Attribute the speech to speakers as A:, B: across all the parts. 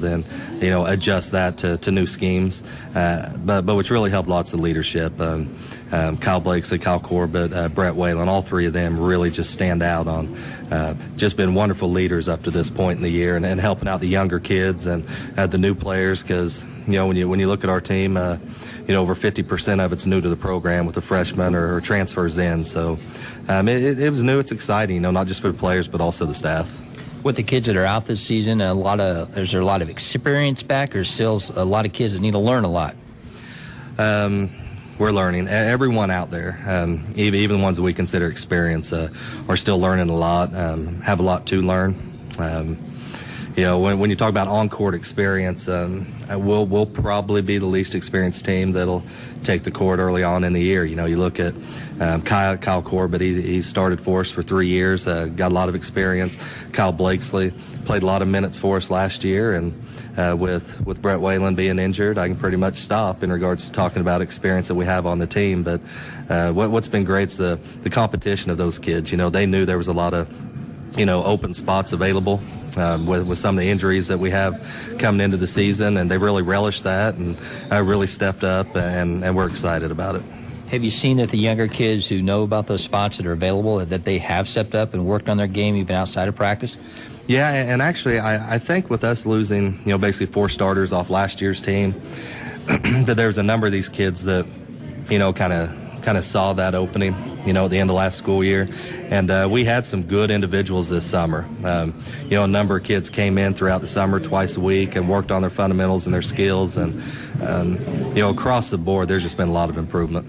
A: then, adjust that to new schemes. But what's really helped, lots of leadership. Kyle Blakesley, Kyle Corbett, Brett Whalen, all three of them really just stand out on just been wonderful leaders up to this point in the year, and helping out the younger kids and the new players, because when you look at our team, over 50% of it's new to the program with the freshmen or transfers in. So it was new. It's exciting, not just for the players but also the staff.
B: With the kids that are out this season, is there a lot of experience back, or still a lot of kids that need to learn a lot?
A: We're learning. Everyone out there, even the ones that we consider experienced, are still learning a lot, have a lot to learn. When you talk about on-court experience, we'll probably be the least experienced team that'll take the court early on in the year. You look at Kyle Corbett, he started for us for 3 years, got a lot of experience. Kyle Blakesley played a lot of minutes for us last year, and with Brett Whalen being injured, I can pretty much stop in regards to talking about experience that we have on the team. But what's been great is the competition of those kids. They knew there was a lot of open spots available. With some of the injuries that we have coming into the season, and they really relished that and really stepped up, and we're excited about it.
B: Have you seen that the younger kids who know about those spots that are available, that they have stepped up and worked on their game even outside of practice?
A: Yeah, and actually I think with us losing basically 4 starters off last year's team, that there's a number of these kids that kind of saw that opening, at the end of last school year. And we had some good individuals this summer. A number of kids came in throughout the summer twice a week and worked on their fundamentals and their skills. And, across the board, there's just been a lot of improvement.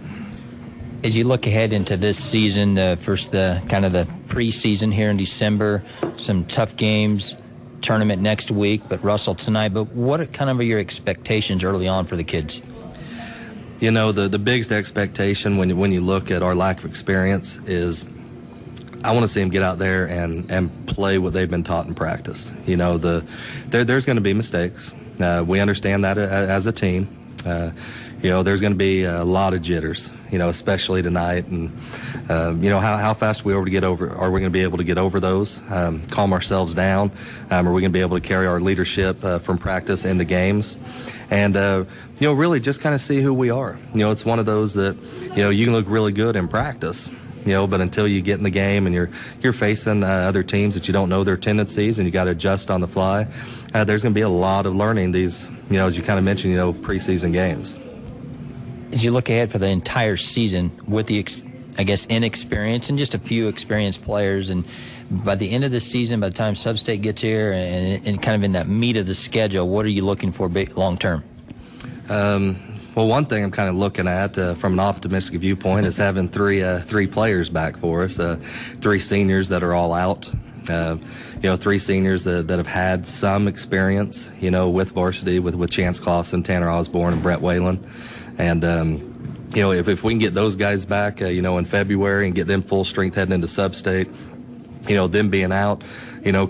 B: As you look ahead into this season, the preseason here in December, some tough games, tournament next week, but Russell tonight. But what are your expectations early on for the kids?
A: The biggest expectation when you look at our lack of experience is I want to see them get out there and play what they've been taught in practice. There's going to be mistakes. We understand that as a team. There's going to be a lot of jitters, especially tonight. And, how fast are we going to be able to get over those, calm ourselves down? Are we going to be able to carry our leadership from practice into games? And, really just kind of see who we are. It's one of those that, you can look really good in practice, but until you get in the game and you're facing other teams that you don't know their tendencies and you got to adjust on the fly, there's going to be a lot of learning these, as you kind of mentioned, preseason games.
B: As you look ahead for the entire season with the, inexperience and just a few experienced players, and by the end of the season, by the time Sub-State gets here and kind of in that meat of the schedule, what are you looking for long term?
A: Well, one thing I'm kind of looking at from an optimistic viewpoint is having three players back for us, 3 seniors that are all out. 3 seniors that have had some experience, with varsity, with Chance Clausen, Tanner Osborne, and Brett Whalen. And, if we can get those guys back, in February and get them full strength heading into Sub-State, them being out,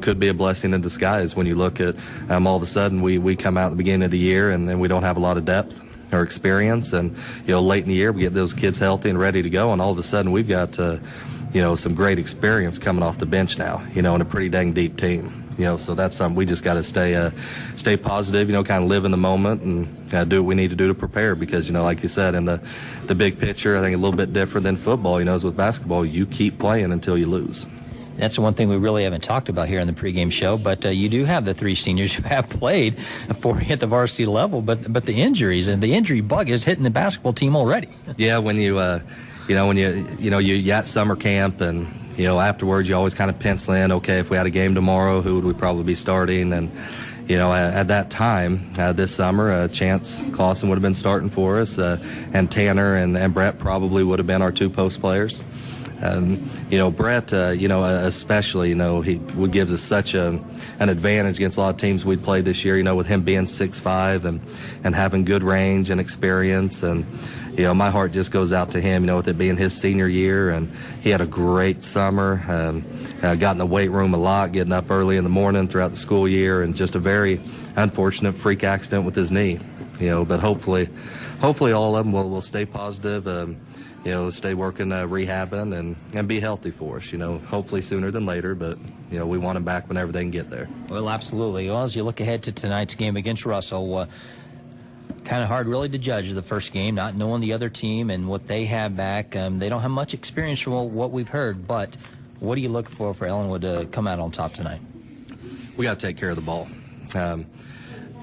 A: could be a blessing in disguise when you look at all of a sudden we come out at the beginning of the year and then we don't have a lot of depth or experience. And, late in the year we get those kids healthy and ready to go. And all of a sudden we've got, some great experience coming off the bench now, in a pretty dang deep team. So that's something we just got to stay positive, kind of live in the moment and do what we need to do to prepare, because, like you said, in the big picture, I think a little bit different than football, as with basketball, you keep playing until you lose.
B: That's the one thing we really haven't talked about here on the pregame show, but you do have the 3 seniors who have played for at the varsity level, but the injuries and the injury bug is hitting the basketball team already.
A: Yeah, when you at summer camp and, afterwards you always kind of pencil in, okay, if we had a game tomorrow, who would we probably be starting? And, at that time, this summer, Chance Clausen would have been starting for us, and Tanner and Brett probably would have been our 2 post players. Brett, especially, he gives us such an advantage against a lot of teams we'd played this year, with him being 6'5" and having good range and experience. And, my heart just goes out to him, with it being his senior year. And he had a great summer, got in the weight room a lot, getting up early in the morning throughout the school year, and just a very unfortunate freak accident with his knee, but hopefully all of them will stay positive. stay working, rehabbing, and be healthy for us. Hopefully sooner than later, but we want them back whenever they can get there.
B: Well, absolutely. Well, as you look ahead to tonight's game against Russell, kind of hard really to judge the first game, not knowing the other team and what they have back. They don't have much experience from what we've heard, but what do you look for Ellenwood to come out on top tonight?
A: We got to take care of the ball. I think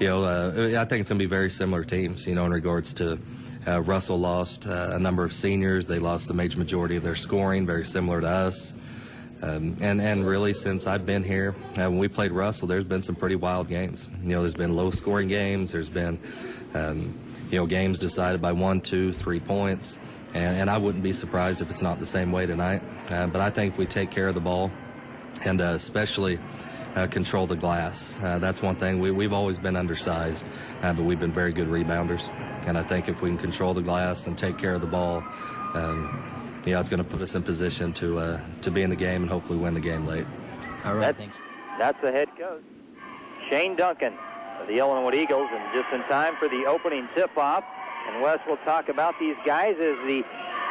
A: it's going to be very similar teams, in regards to Russell lost a number of seniors. They lost the majority of their scoring, very similar to us. And really, since I've been here, when we played Russell, there's been some pretty wild games. There's been low-scoring games. There's been, games decided by 1, 2, 3 points. And I wouldn't be surprised if it's not the same way tonight. But I think if we take care of the ball and especially control the glass. That's one thing. We've always been undersized, but we've been very good rebounders. And I think if we can control the glass and take care of the ball, it's going to put us in position to be in the game and hopefully win the game late.
B: All right, thanks.
C: That's the head coach, Shane Duncan of the Ellenwood Eagles, and just in time for the opening tip-off. And Wes will talk about these guys as the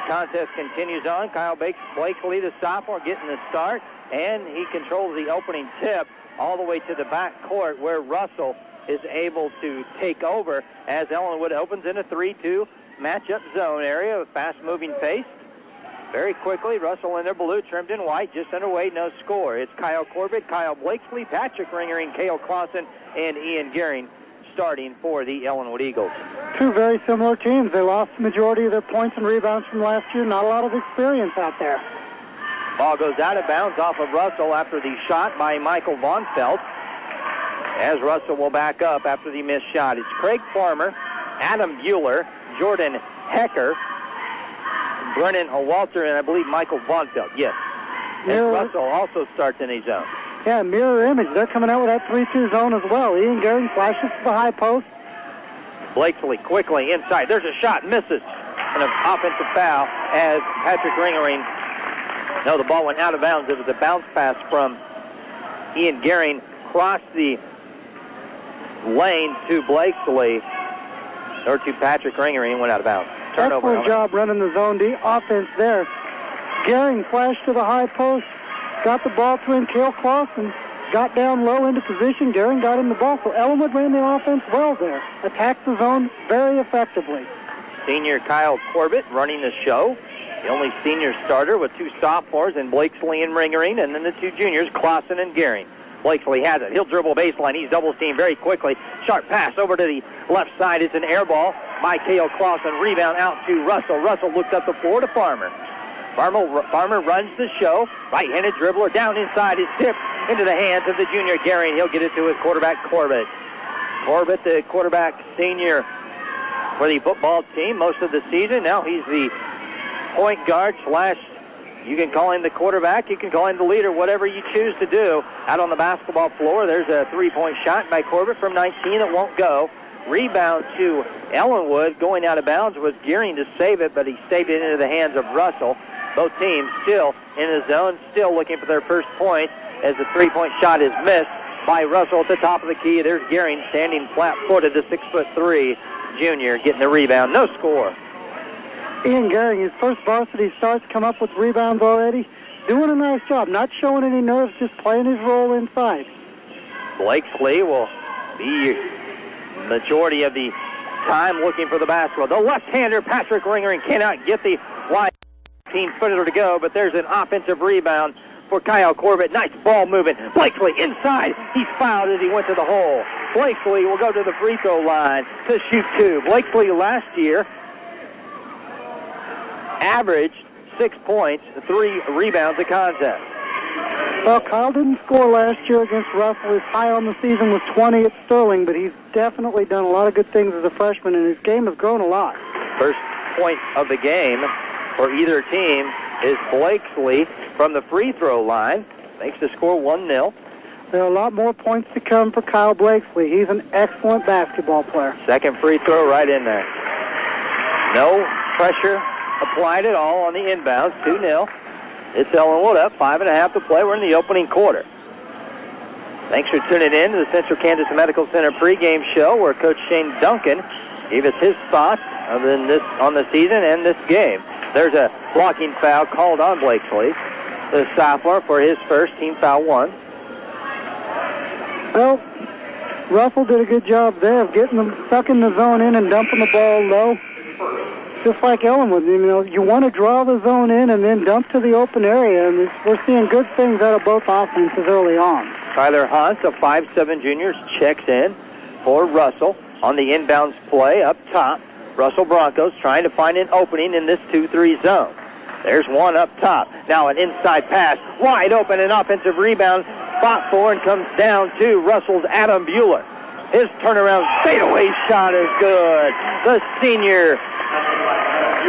C: contest continues on. Kyle Blakely, the sophomore, getting the start, and he controls the opening tip all the way to the back court where Russell is able to take over as Ellenwood opens in a 3-2 matchup zone area with fast-moving pace. Very quickly, Russell in their blue, trimmed in white, just underway, no score. It's Kyle Corbett, Kyle Blakely, Patrick Ringering, Cale Clausen, and Ian Gehring starting for the Ellenwood Eagles.
D: Two very similar teams. They lost the majority of their points and rebounds from last year. Not a lot of experience out there.
C: Ball goes out of bounds off of Russell after the shot by Michael Von Felt, as Russell will back up after the missed shot. It's Craig Farmer, Adam Bueller, Jordan Hecker, Brennan Walter, and I believe Michael Von Felt. Yes. And Russell also starts in a zone.
D: Yeah, mirror image. They're coming out with that 3-2 zone as well. Ian Gehring flashes to the high post.
C: Blakely quickly inside. There's a shot. Misses. And an offensive foul as Patrick Ringering. No, the ball went out of bounds. It was a bounce pass from Ian Gehring. Crossed the lane to Blakely. Or to Patrick Ringering. Went out of bounds. Turnover.
D: Excellent job running the zone D offense there. Gehring flashed to the high post. Got the ball to him. Cale Clausen got down low into position. Gehring got him the ball. So Ellenwood ran the offense well there. Attacked the zone very effectively.
C: Senior Kyle Corbett running the show. The only senior starter with two sophomores in Blakely and Ringering, and then the two juniors, Clausen and Gehring. Blakely has it. He'll dribble baseline. He's double-teamed very quickly. Sharp pass over to the left side. It's an air ball by Cale Clausen. Rebound out to Russell. Russell looks up the floor to Farmer. Farmer runs the show. Right-handed dribbler down inside. Is tipped into the hands of the junior Gehring. He'll get it to his quarterback, Corbett. Corbett, the quarterback senior for the football team most of the season. Now he's the point guard / you can call him the quarterback, you can call him the leader, whatever you choose to do. Out on the basketball floor, there's a three-point shot by Corbett from 19 that won't go. Rebound to Ellenwood. Going out of bounds was Gehring to save it, but he saved it into the hands of Russell. Both teams still in the zone, still looking for their first point as the three-point shot is missed by Russell at the top of the key. There's Gehring standing flat-footed, the 6'3" junior, getting the rebound. No score.
D: Ian Gehring, his first varsity starts, come up with rebounds already. Doing a nice job, not showing any nerves, just playing his role inside.
C: Blakely will be majority of the time looking for the basketball. The left-hander, Patrick Ringering, cannot get the wide 15-footer to go, but there's an offensive rebound for Kyle Corbett. Nice ball movement. Blakely inside. He's fouled as he went to the hole. Blakely will go to the free throw line to shoot two. Blakely last year averaged 6 points, 3 rebounds a contest.
D: Well, Kyle didn't score last year against Russell. His high on the season was 20 at Sterling, but he's definitely done a lot of good things as a freshman, and his game has grown a lot.
C: First point of the game for either team is Blakely from the free throw line. Makes the score 1-0.
D: There are a lot more points to come for Kyle Blakely. He's an excellent basketball player.
C: Second free throw right in there. No pressure applied at all on the inbounds. 2-0. It's Ellenwood up, 5.5 to play. We're in the opening quarter. Thanks for tuning in to the Central Kansas Medical Center pregame show where Coach Shane Duncan gave us his thoughts on the season and this game. There's a blocking foul called on Blakesley, the sophomore, for his first, team foul 1.
D: Well, Russell did a good job there of getting them stuck in the zone in and dumping the ball low. Just like Ellenwood, you want to draw the zone in and then dump to the open area, and we're seeing good things out of both offenses early on.
C: Tyler Haas, a 5'7" junior, checks in for Russell on the inbounds play up top. Russell Broncos trying to find an opening in this 2-3 zone. There's one up top. Now an inside pass, wide open, an offensive rebound, fought for and comes down to Russell's Adam Bueller. His turnaround fadeaway shot is good. The senior,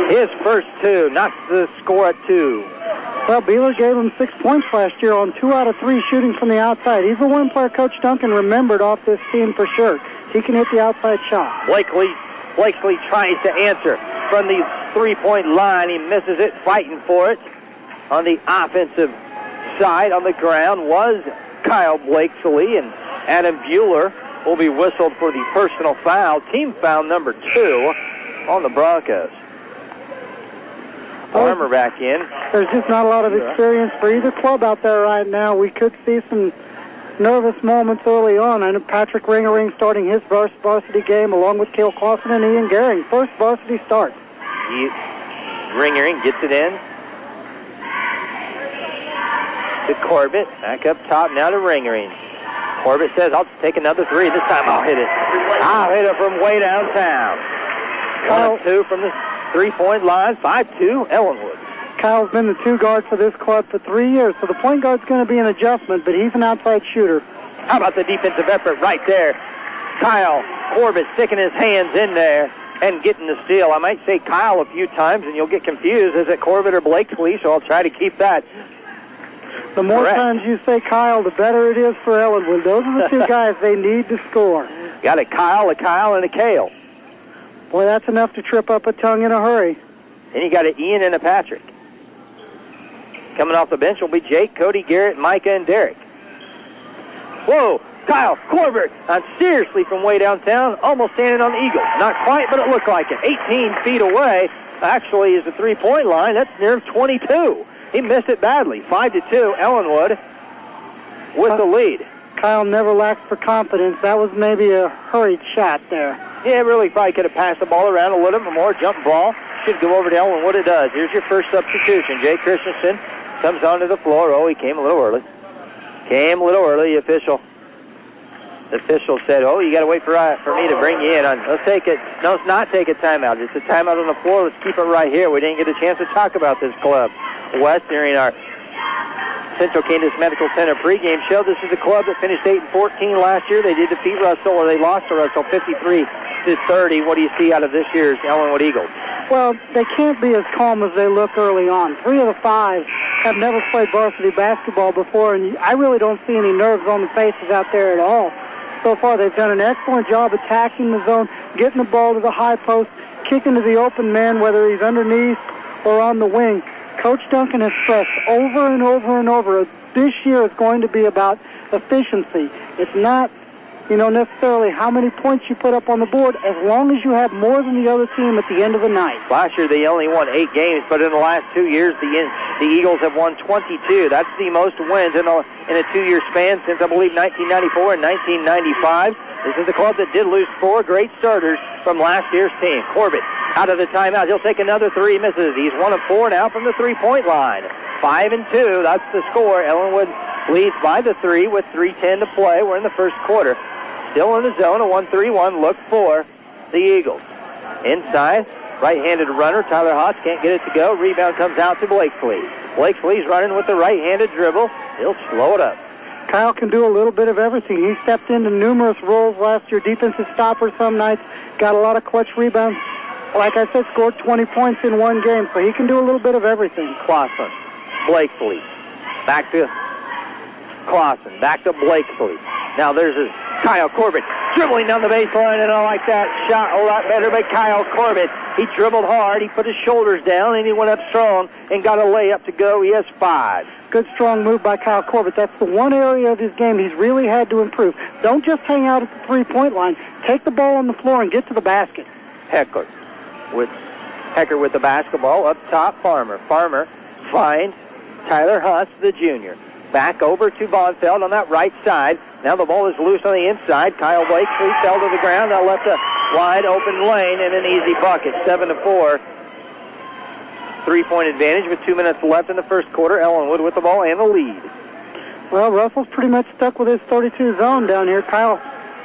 C: his first 2, knocks the score at 2.
D: Well, Bueller gave him 6 points last year on 2 out of 3 shooting from the outside. He's the one player Coach Duncan remembered off this team for sure. He can hit the outside shot.
C: Blakesley tries to answer from the three-point line. He misses it, fighting for it. On the offensive side, on the ground, was Kyle Blakesley, and Adam Bueller will be whistled for the personal foul. Team foul number 2 on the Broncos. Farmer back in.
D: There's just not a lot of experience for either club out there right now. We could see some nervous moments early on. I know Patrick Ringering starting his varsity game along with Cale Clausen and Ian Gehring. First varsity start.
C: Ringering gets it in to Corbett. Back up top now to Ringering. Corbett says, I'll take another 3. This time I'll hit it. I'll hit it from way downtown. 1 of 2 from the three-point line. 5-2, Ellenwood.
D: Kyle's been the 2 guard for this club for 3 years, so the point guard's going to be an adjustment, but he's an outside shooter.
C: How about the defensive effort right there? Kyle Corbett sticking his hands in there and getting the steal. I might say Kyle a few times, and you'll get confused. Is it Corbett or Blakesley? So I'll try to keep that.
D: The more
C: correct.
D: times you say Kyle, the better it is for Ellenwood. Those are the 2 guys they need to score.
C: Got a Kyle, and a Cale.
D: Boy, that's enough to trip up a tongue in a hurry.
C: Then you got an Ian and a Patrick. Coming off the bench will be Jake, Cody, Garrett, Micah, and Derek. Whoa, Kyle Corbett, seriously from way downtown, almost standing on the Eagles. Not quite, but it looked like it. 18 feet away, actually, is the three-point line. That's near 22. He missed it badly. 5-2, Ellenwood with the lead.
D: Kyle never lacked for confidence. That was maybe a hurried shot there.
C: Yeah, really probably could have passed the ball around a little bit more. Jump ball. Should go over to Ellenwood. It does. Here's your first substitution. Jay Christensen comes onto the floor. Oh, he came a little early. The official said, oh, you got to wait for me to bring you in. Let's take it. No, let's not take a timeout. It's a timeout on the floor. Let's keep it right here. We didn't get a chance to talk about this club. West during our Central Kansas Medical Center pregame show. This is a club that finished 8-14 last year. They did defeat Russell, or they lost to Russell 53-30. What do you see out of this year's Ellenwood Eagles?
D: Well, they can't be as calm as they look early on. 3 of the 5 have never played varsity basketball before, and I really don't see any nerves on the faces out there at all. So far, they've done an excellent job attacking the zone, getting the ball to the high post, kicking to the open man, whether he's underneath or on the wing. Coach Duncan has stressed over and over and over, this year is going to be about efficiency. It's not, necessarily how many points you put up on the board, as long as you have more than the other team at the end of the night.
C: Last year they only won 8 games, but in the last 2 years the Eagles have won 22. That's the most wins in a 2-year span since, I believe, 1994 and 1995. This is the club that did lose 4 great starters from last year's team. Corbett out of the timeout. He'll take another 3, misses. He's 1 of 4 now from the three-point line. 5-2, that's the score. Ellenwood leads by the 3 with 3:10 to play. We're in the first quarter. Still in the zone, a 1-3-1 look for the Eagles. Inside, right-handed runner. Tyler Haas can't get it to go. Rebound comes out to Blakesley. Blakesley's running with the right-handed dribble. He'll slow it up.
D: Kyle can do a little bit of everything. He stepped into numerous roles last year. Defensive stopper some nights. Got a lot of clutch rebounds. Like I said, scored 20 points in one game, so he can do a little bit of everything.
C: Clausen, Blakesley, back to Clausen, back to Blakesley. Now there's Kyle Corbett dribbling down the baseline, and I like that shot a lot better by Kyle Corbett. He dribbled hard, he put his shoulders down, and he went up strong and got a layup to go. He has 5.
D: Good, strong move by Kyle Corbett. That's the one area of his game he's really had to improve. Don't just hang out at the three-point line. Take the ball on the floor and get to the basket.
C: Heckler with Hecker with the basketball. Up top, Farmer. Farmer finds Tyler Huss, the junior. Back over to Bonfeld on that right side. Now the ball is loose on the inside. Kyle Blakesley fell to the ground. That left a wide open lane and an easy bucket. 7-4. 3-point advantage with 2 minutes left in the first quarter. Ellenwood with the ball and the lead.
D: Well, Russell's pretty much stuck with his 32 zone down here. Kyle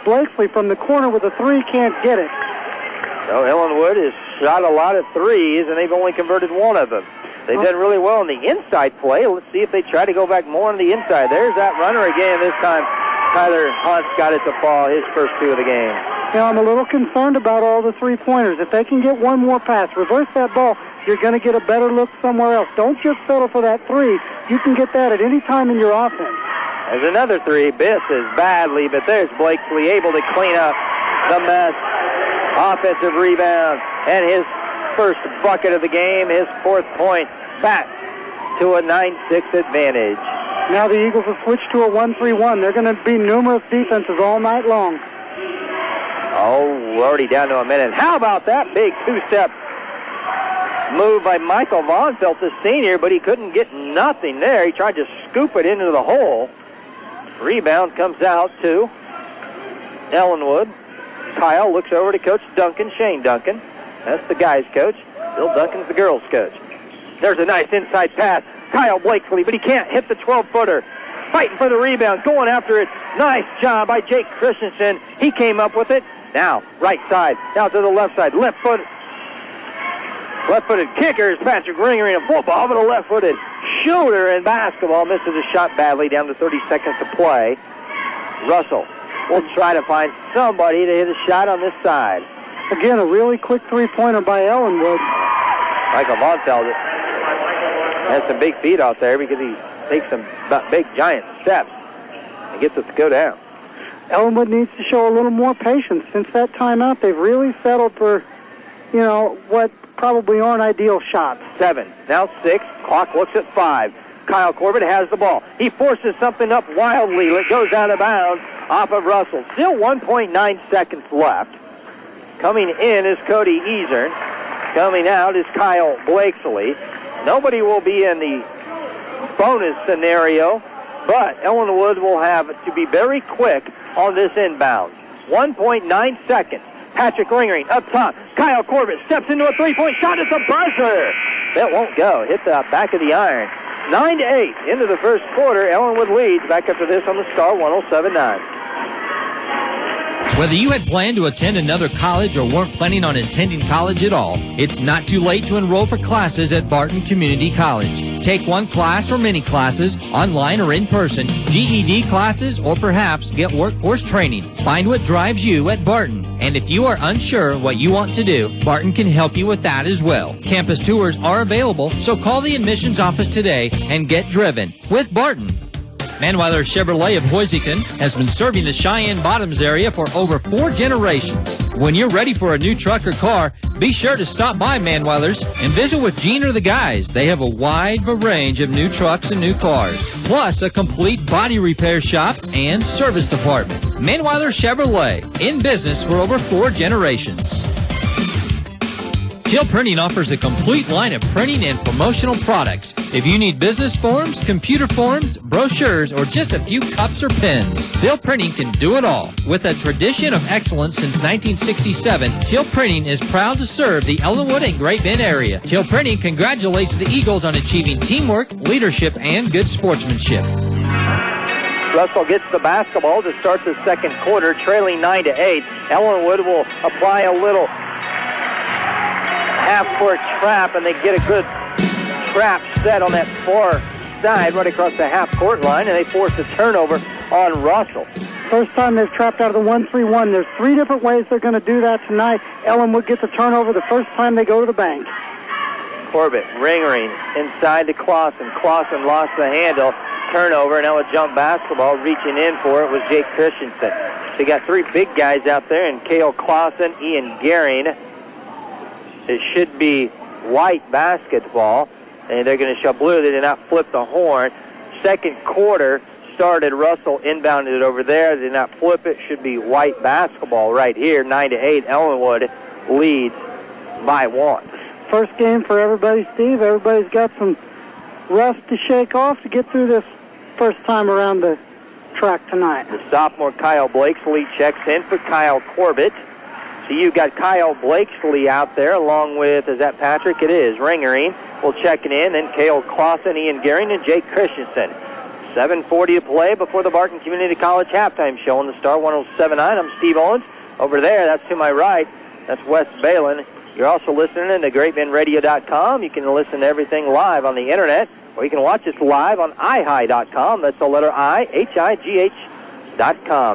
D: Blakesley from the corner with a three can't get it.
C: So Ellenwood has shot a lot of threes, and they've only converted one of them. They've done really well in the inside play. Let's see if they try to go back more on the inside. There's that runner again. This time, Tyler Hunt got it to fall, his first two of the game.
D: Now, I'm a little concerned about all the three-pointers. If they can get one more pass, reverse that ball, you're going to get a better look somewhere else. Don't just settle for that three. You can get that at any time in your offense.
C: There's another three. Misses badly, but there's Blakesley able to clean up the mess. Offensive rebound, and his first bucket of the game, his 4th point, back to a 9-6 advantage.
D: Now the Eagles have switched to a 1-3-1. They're going to be numerous defenses all night long.
C: Oh, we're already down to a minute. How about that big two-step move by Michael Vonfeld, the senior, but he couldn't get nothing there. He tried to scoop it into the hole. Rebound comes out to Ellenwood. Kyle looks over to Coach Duncan, Shane Duncan. That's the guys' coach. Bill Duncan's the girls' coach. There's a nice inside pass. Kyle Blakesley, but he can't hit the 12-footer. Fighting for the rebound, going after it. Nice job by Jake Christensen. He came up with it. Now, right side. Now to the left side. Left-footed kicker is Patrick Ringer in a football, but a left-footed shooter in basketball misses a shot badly down to 30 seconds to play. Russell will try to find somebody to hit a shot on this side.
D: Again, a really quick three-pointer by Ellenwood.
C: Michael Monfeld has some big feet out there because he takes some big, giant steps and gets it to go down.
D: Ellenwood needs to show a little more patience. Since that timeout, they've really settled for, what probably aren't ideal shots.
C: 7, now 6. Clock looks at 5. Kyle Corbett has the ball. He forces something up wildly. It goes out of bounds off of Russell. Still 1.9 seconds left. Coming in is Cody Easern. Coming out is Kyle Blakesley. Nobody will be in the bonus scenario, but Ellenwood will have to be very quick on this inbound. 1.9 seconds. Patrick Ringering up top. Kyle Corbett steps into a three-point shot. It's a buzzer. That won't go. Hit the back of the iron. 9-8 into the first quarter. Ellenwood leads. Back after this on the Star 107.9.
B: Whether you had planned to attend another college or weren't planning on attending college at all, it's not too late to enroll for classes at Barton Community College. Take one class or many classes, online or in person, GED classes, or perhaps get workforce training. Find what drives you at Barton. And if you are unsure what you want to do, Barton can help you with that as well. Campus tours are available, so call the admissions office today and get driven with Barton. Manweiler Chevrolet of Hoisington has been serving the Cheyenne Bottoms area for over 4 generations. When you're ready for a new truck or car, be sure to stop by Manweiler's and visit with Gene or the guys. They have a wide range of new trucks and new cars, plus a complete body repair shop and service department. Manweiler Chevrolet, in business for over 4 generations. Teal Printing offers a complete line of printing and promotional products. If you need business forms, computer forms, brochures, or just a few cups or pens, Teal Printing can do it all. With a tradition of excellence since 1967, Teal Printing is proud to serve the Ellenwood and Great Bend area. Teal Printing congratulates the Eagles on achieving teamwork, leadership, and good sportsmanship.
C: Russell gets the basketball to start the second quarter, trailing 9-8. Ellenwood will apply a little half-court trap, and they get a good trap set on that far side right across the half-court line, and they force a turnover on Russell.
D: First time they've trapped out of the 1-3-1. There's 3 different ways they're going to do that tonight. Ellenwood gets a turnover the first time they go to the bank. Corbett
C: ringing inside to Clausen. Clausen lost the handle. Turnover, now a jump basketball. Reaching in for it was Jake Christensen. They got 3 big guys out there, and Cale Clausen, Ian Gehring. It should be white basketball, and they're going to show blue. They did not flip the horn. Second quarter started. Russell inbounded it over there. They did not flip it. Should be white basketball right here. 9-8. Ellenwood leads by 1.
D: First game for everybody, Steve. Everybody's got some rust to shake off to get through this first time around the track tonight.
C: The sophomore Kyle Blakesley checks in for Kyle Corbett. So you've got Kyle Blakesley out there along with, is that Patrick? It is. Ringering will check it in. Then Cale Clausen, Ian Gehring, and Jake Christensen. 7:40 to play before the Barton Community College halftime show on the Star 107.9. I'm Steve Owens. Over there, that's to my right. That's Wes Balin. You're also listening to GreatBendRadio.com. You can listen to everything live on the internet, or you can watch us live on ihigh.com. That's the letter I, HIGH.com.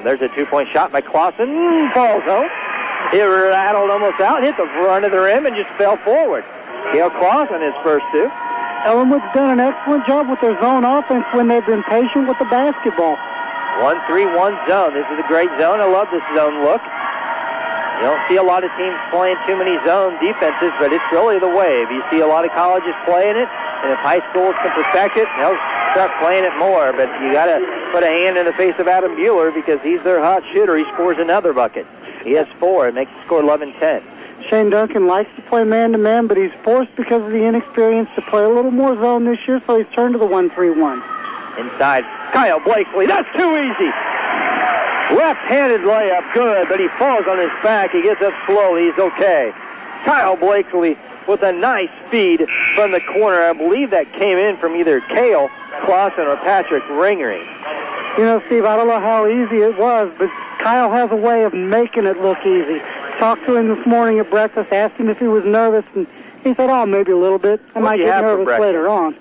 C: There's a two-point shot by Clausen. Falls home. He rattled almost out, hit the front of the rim, and just fell forward. Cale Clausen, his first two.
D: Ellenwood's done an excellent job with their zone offense when they've been patient with the basketball.
C: 1-3-1 zone. This is a great zone. I love this zone look. You don't see a lot of teams playing too many zone defenses, but it's really the wave. You see a lot of colleges playing it, and if high schools can perfect it, they'll start playing it more. But you got to put a hand in the face of Adam Bueller because he's their hot shooter. He scores another bucket. He has 4. It makes the score 11-10.
D: Shane Duncan likes to play man-to-man, but he's forced because of the inexperience to play a little more zone this year, so he's turned to the 1-3-1.
C: Inside, Kyle Blakesley. That's too easy. Left-handed layup, good, but he falls on his back. He gets up slowly. He's okay. Kyle Blakesley with a nice feed from the corner. I believe that came in from either Cale Clausen or Patrick Ringering.
D: You know, Steve, I don't know how easy it was, but Kyle has a way of making it look easy. Talked to him this morning at breakfast, asked him if he was nervous, and he said, oh, maybe a little bit. I might get nervous later on.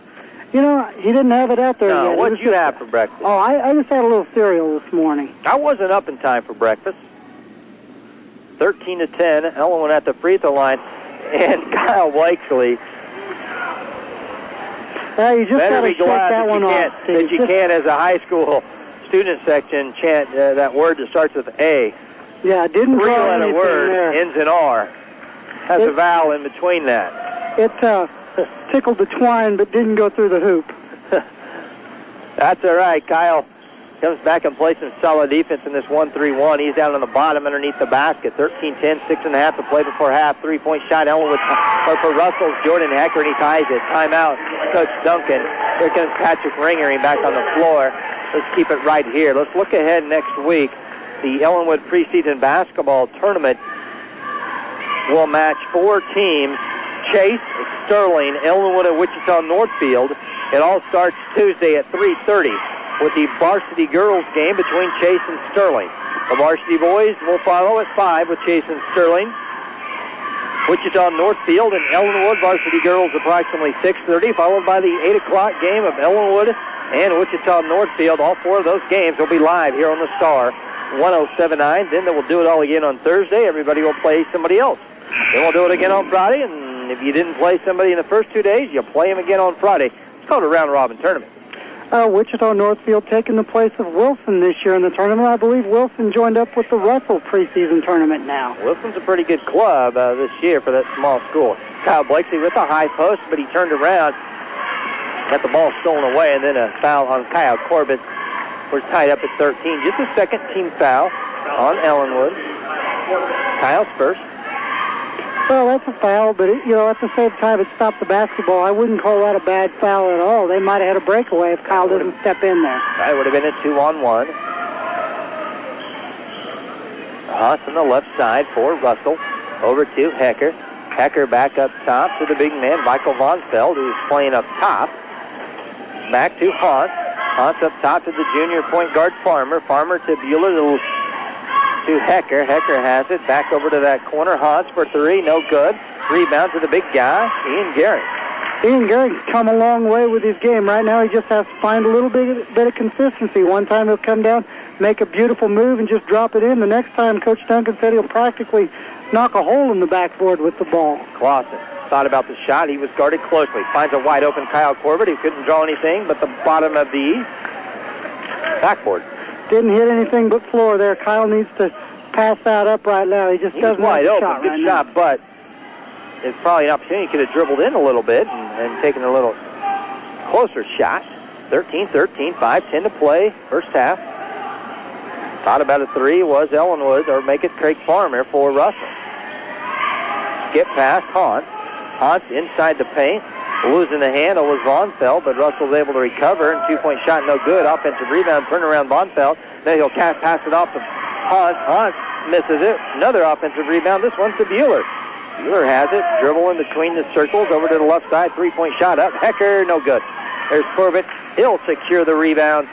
D: You know, he didn't have it out there yet.
C: What did you have for breakfast?
D: Oh, I just had a little cereal this morning.
C: I wasn't up in time for breakfast. 13-10, Ellenwood at the free throw line, and Kyle Blakesley.
D: You just
C: better
D: got to
C: be glad
D: that one off, Steve.
C: that you can't, as a high school student section, chant that word that starts with A.
D: Yeah, didn't call anything
C: three-letter word
D: there.
C: Ends in R. Has a vowel in between that.
D: It tickled the twine, but didn't go through the hoop.
C: That's all right. Kyle comes back and plays some solid defense in this 1-3-1. He's down on the bottom underneath the basket. 13-10, 6.5 to play before half. Three-point shot. Ellenwood for Russell's Jordan Hecker, and he ties it. Timeout, Coach Duncan. Here comes Patrick Ringering back on the floor. Let's keep it right here. Let's look ahead next week. The Ellenwood preseason basketball tournament will match 4 teams: Chase, Sterling, Ellenwood, and Wichita Northfield. It all starts Tuesday at 3:30 with the varsity girls game between Chase and Sterling. The varsity boys will follow at 5 with Chase and Sterling. Wichita Northfield and Ellenwood varsity girls approximately 6:30, followed by the 8 o'clock game of Ellenwood and Wichita Northfield. All 4 of those games will be live here on the Star 107.9. Then they will do it all again on Thursday. Everybody will play somebody else. Then we'll do it again on Friday, and if you didn't play somebody in the first 2 days, you'll play them again on Friday. It's called a round-robin tournament.
D: Wichita Northfield taking the place of Wilson this year in the tournament. I believe Wilson joined up with the Russell preseason tournament now.
C: Wilson's a pretty good club this year for that small school. Kyle Blakesley with a high post, but he turned around, got the ball stolen away, and then a foul on Kyle Corbett. We're tied up at 13. Just a second team foul on Ellenwood. Kyle's first.
D: Well, that's a foul, but at the same time, it stopped the basketball. I wouldn't call that a bad foul at all. They might have had a breakaway if Kyle doesn't step in there.
C: That would have been a 2-on-1. Huss on the left side for Russell. Over to Hecker. Hecker back up top to the big man, Michael Vonfeld, who's playing up top. Back to Haas. Haas up top to the junior point guard Farmer. Farmer to Bueller to Hecker. Hecker has it. Back over to that corner. Haas for 3. No good. Rebound to the big guy, Ian Gehring.
D: Ian Gehrig's come a long way with his game. Right now he just has to find a little bit of consistency. One time he'll come down, make a beautiful move, and just drop it in. The next time, Coach Duncan said he'll practically knock a hole in the backboard with the ball.
C: Clausen thought about the shot. He was guarded closely. Finds a wide open Kyle Corbett. He couldn't draw anything but the bottom of the backboard.
D: Didn't hit anything but floor there. Kyle needs to pass that up right now. He just doesn't
C: wide
D: have a
C: open.
D: shot
C: Good
D: right
C: shot,
D: now.
C: but it's probably an opportunity. He could have dribbled in a little bit and taken a little closer shot. 13-13, 5:10 to play, first half. Thought about a 3 was Ellenwood, or make it Craig Farmer for Russell. Skip past Haunt. Hans inside the paint. Losing the handle was Vonfeld, but Russell's able to recover. And 2-point shot, no good. Offensive rebound, turnaround Vonfeld. Then he'll pass it off to Hans. Hans misses it. Another offensive rebound. This one's to Bueller. Bueller has it. Dribble in between the circles. Over to the left side. 3-point shot up. Hecker, no good. There's Corbett. He'll secure the rebound.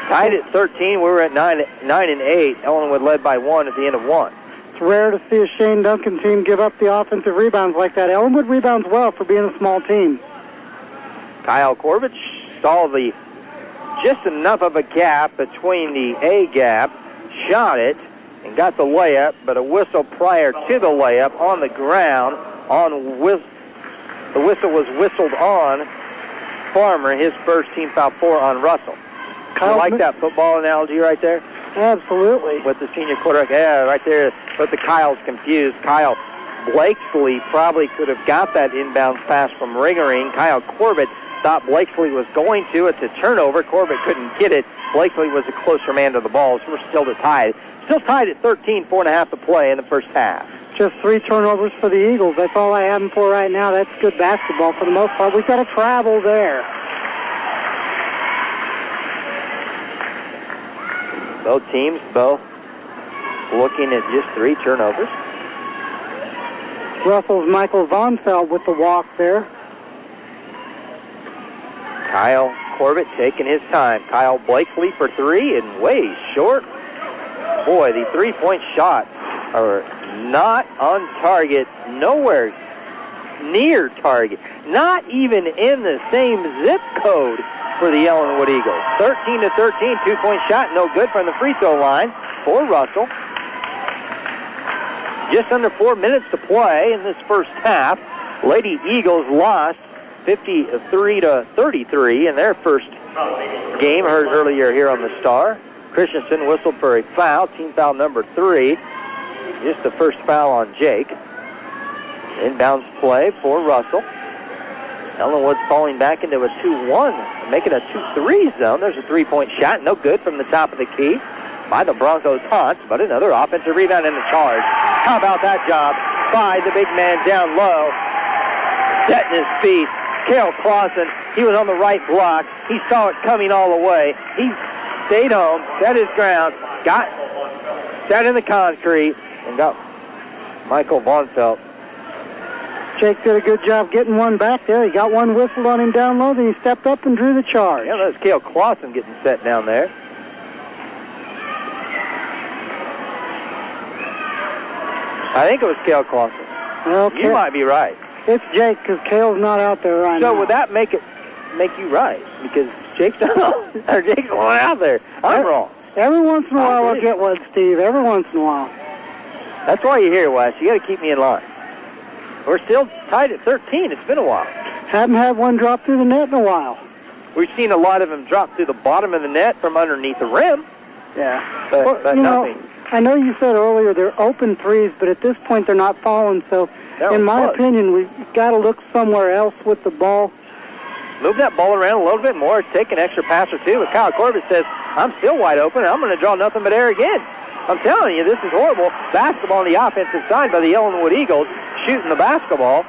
C: Tied at 13. We were at 9 and 8. Ellenwood led by 1 at the end of 1.
D: It's rare to see a Shane Duncan team give up the offensive rebounds like that. Ellenwood rebounds well for being a small team.
C: Kyle Corbett saw just enough of a gap between the A gap, shot it, and got the layup, but a whistle prior to the layup on the ground. The whistle was whistled on Farmer, his first team foul 4 on Russell. I like that football analogy right there.
D: Absolutely.
C: With the senior quarterback, yeah, right there. But the Kyle's confused. Kyle Blakesley probably could have got that inbound pass from Ringering. Kyle Corbett thought Blakesley was going to. It's a turnover. Corbett couldn't get it. Blakesley was a closer man to the ball, so we're still tied. Still tied at 13, 4.5 to play in the first half.
D: Just 3 turnovers for the Eagles. That's all I have them for right now. That's good basketball for the most part. We've got to travel there.
C: Both teams, looking at just 3 turnovers.
D: Russell's Michael Vonfeld with the walk there.
C: Kyle Corbett taking his time. Kyle Blakesley for 3 and way short. Boy, the 3-point shots are not on target, nowhere near target, not even in the same zip code for the Ellenwood Eagles. 13 to 13, 2-point shot, no good from the free throw line for Russell. Just under 4 minutes to play in this first half. Lady Eagles lost 53 to 33 in their first game, heard earlier here on the Star. Christensen whistled for a foul, team foul number 3. Just the first foul on Jake. Inbounds play for Russell. Ellenwood's falling back into a 2-1, making a 2-3 zone. There's a 3-point shot, no good from the top of the key by the Broncos Hunts, but another offensive rebound in the charge. How about that job by the big man down low, setting his feet. Cale Clausen, he was on the right block. He saw it coming all the way. He stayed home, set his ground, sat in the concrete, and got Michael Vonfeld.
D: Jake did a good job getting one back there. He got one whistled on him down low, then he stepped up and drew the charge.
C: Yeah, that was Cale Clausen getting set down there. I think it was Cale Clausen.
D: Okay.
C: You might be right.
D: It's Jake, because Cale's not out there right now.
C: So would that make you right? Because Jake's not or Jake's going out there. I'm wrong.
D: Every once in a while I'll get one, Steve. Every once in a while.
C: That's why you're here, Wes. You got to keep me in line. We're still tied at 13. It's been a while.
D: Haven't had one drop through the net in a while.
C: We've seen a lot of them drop through the bottom of the net from underneath the rim.
D: Yeah.
C: But nothing.
D: I know you said earlier they're open threes, but at this point they're not falling. So, in my opinion, we've got to look somewhere else with the ball.
C: Move that ball around a little bit more. Take an extra pass or two. But Kyle Corbett says, I'm still wide open, and I'm going to draw nothing but air again. I'm telling you, this is horrible. Basketball on the offensive side by the Ellenwood Eagles, shooting the basketball.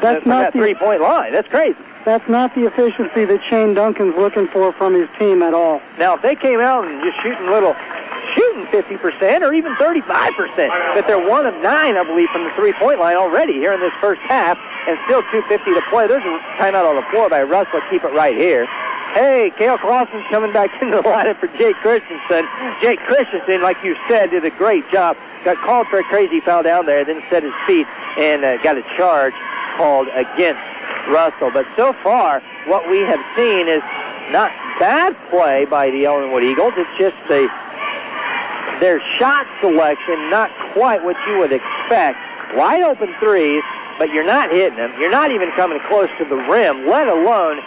D: That's not
C: that 3-point line. That's crazy.
D: That's not the efficiency that Shane Duncan's looking for from his team at all.
C: Now, if they came out and just shooting 50% or even 35%, but they're 1 of 9, I believe, from the 3-point line already here in this first half, and still 2:50 to play. There's a timeout on the floor by Russell. Keep it right here. Hey, Cale Clausen's coming back into the lineup for Jake Christensen. Jake Christensen, like you said, did a great job. Got called for a crazy foul down there, then set his feet and got a charge called against Russell. But so far, what we have seen is not bad play by the Ellenwood Eagles. It's just their shot selection, not quite what you would expect. Wide open threes, but you're not hitting them. You're not even coming close to the rim, let alone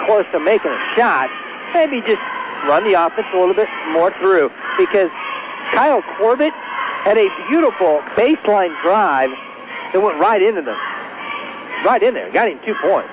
C: close to making a shot. Maybe just run the offense a little bit more through, because Kyle Corbett had a beautiful baseline drive that went right into them. Right in there. Got him 2 points.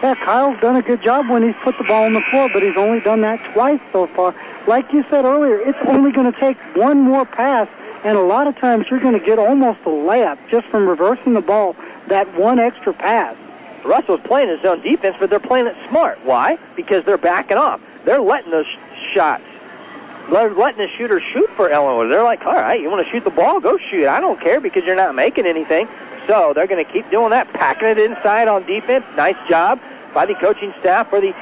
D: Yeah, Kyle's done a good job when he's put the ball on the floor, but he's only done that twice so far. Like you said earlier, it's only going to take one more pass And a lot of times you're going to get almost a layup just from reversing the ball, that one extra pass.
C: Russell's playing his own defense, but they're playing it smart. Why? Because they're backing off. They're letting those shots. They're letting the shooters shoot for Ellenwood. They're like, all right, you want to shoot the ball? Go shoot. I don't care because you're not making anything. So they're going to keep doing that, packing it inside on defense. Nice job by the coaching staff for the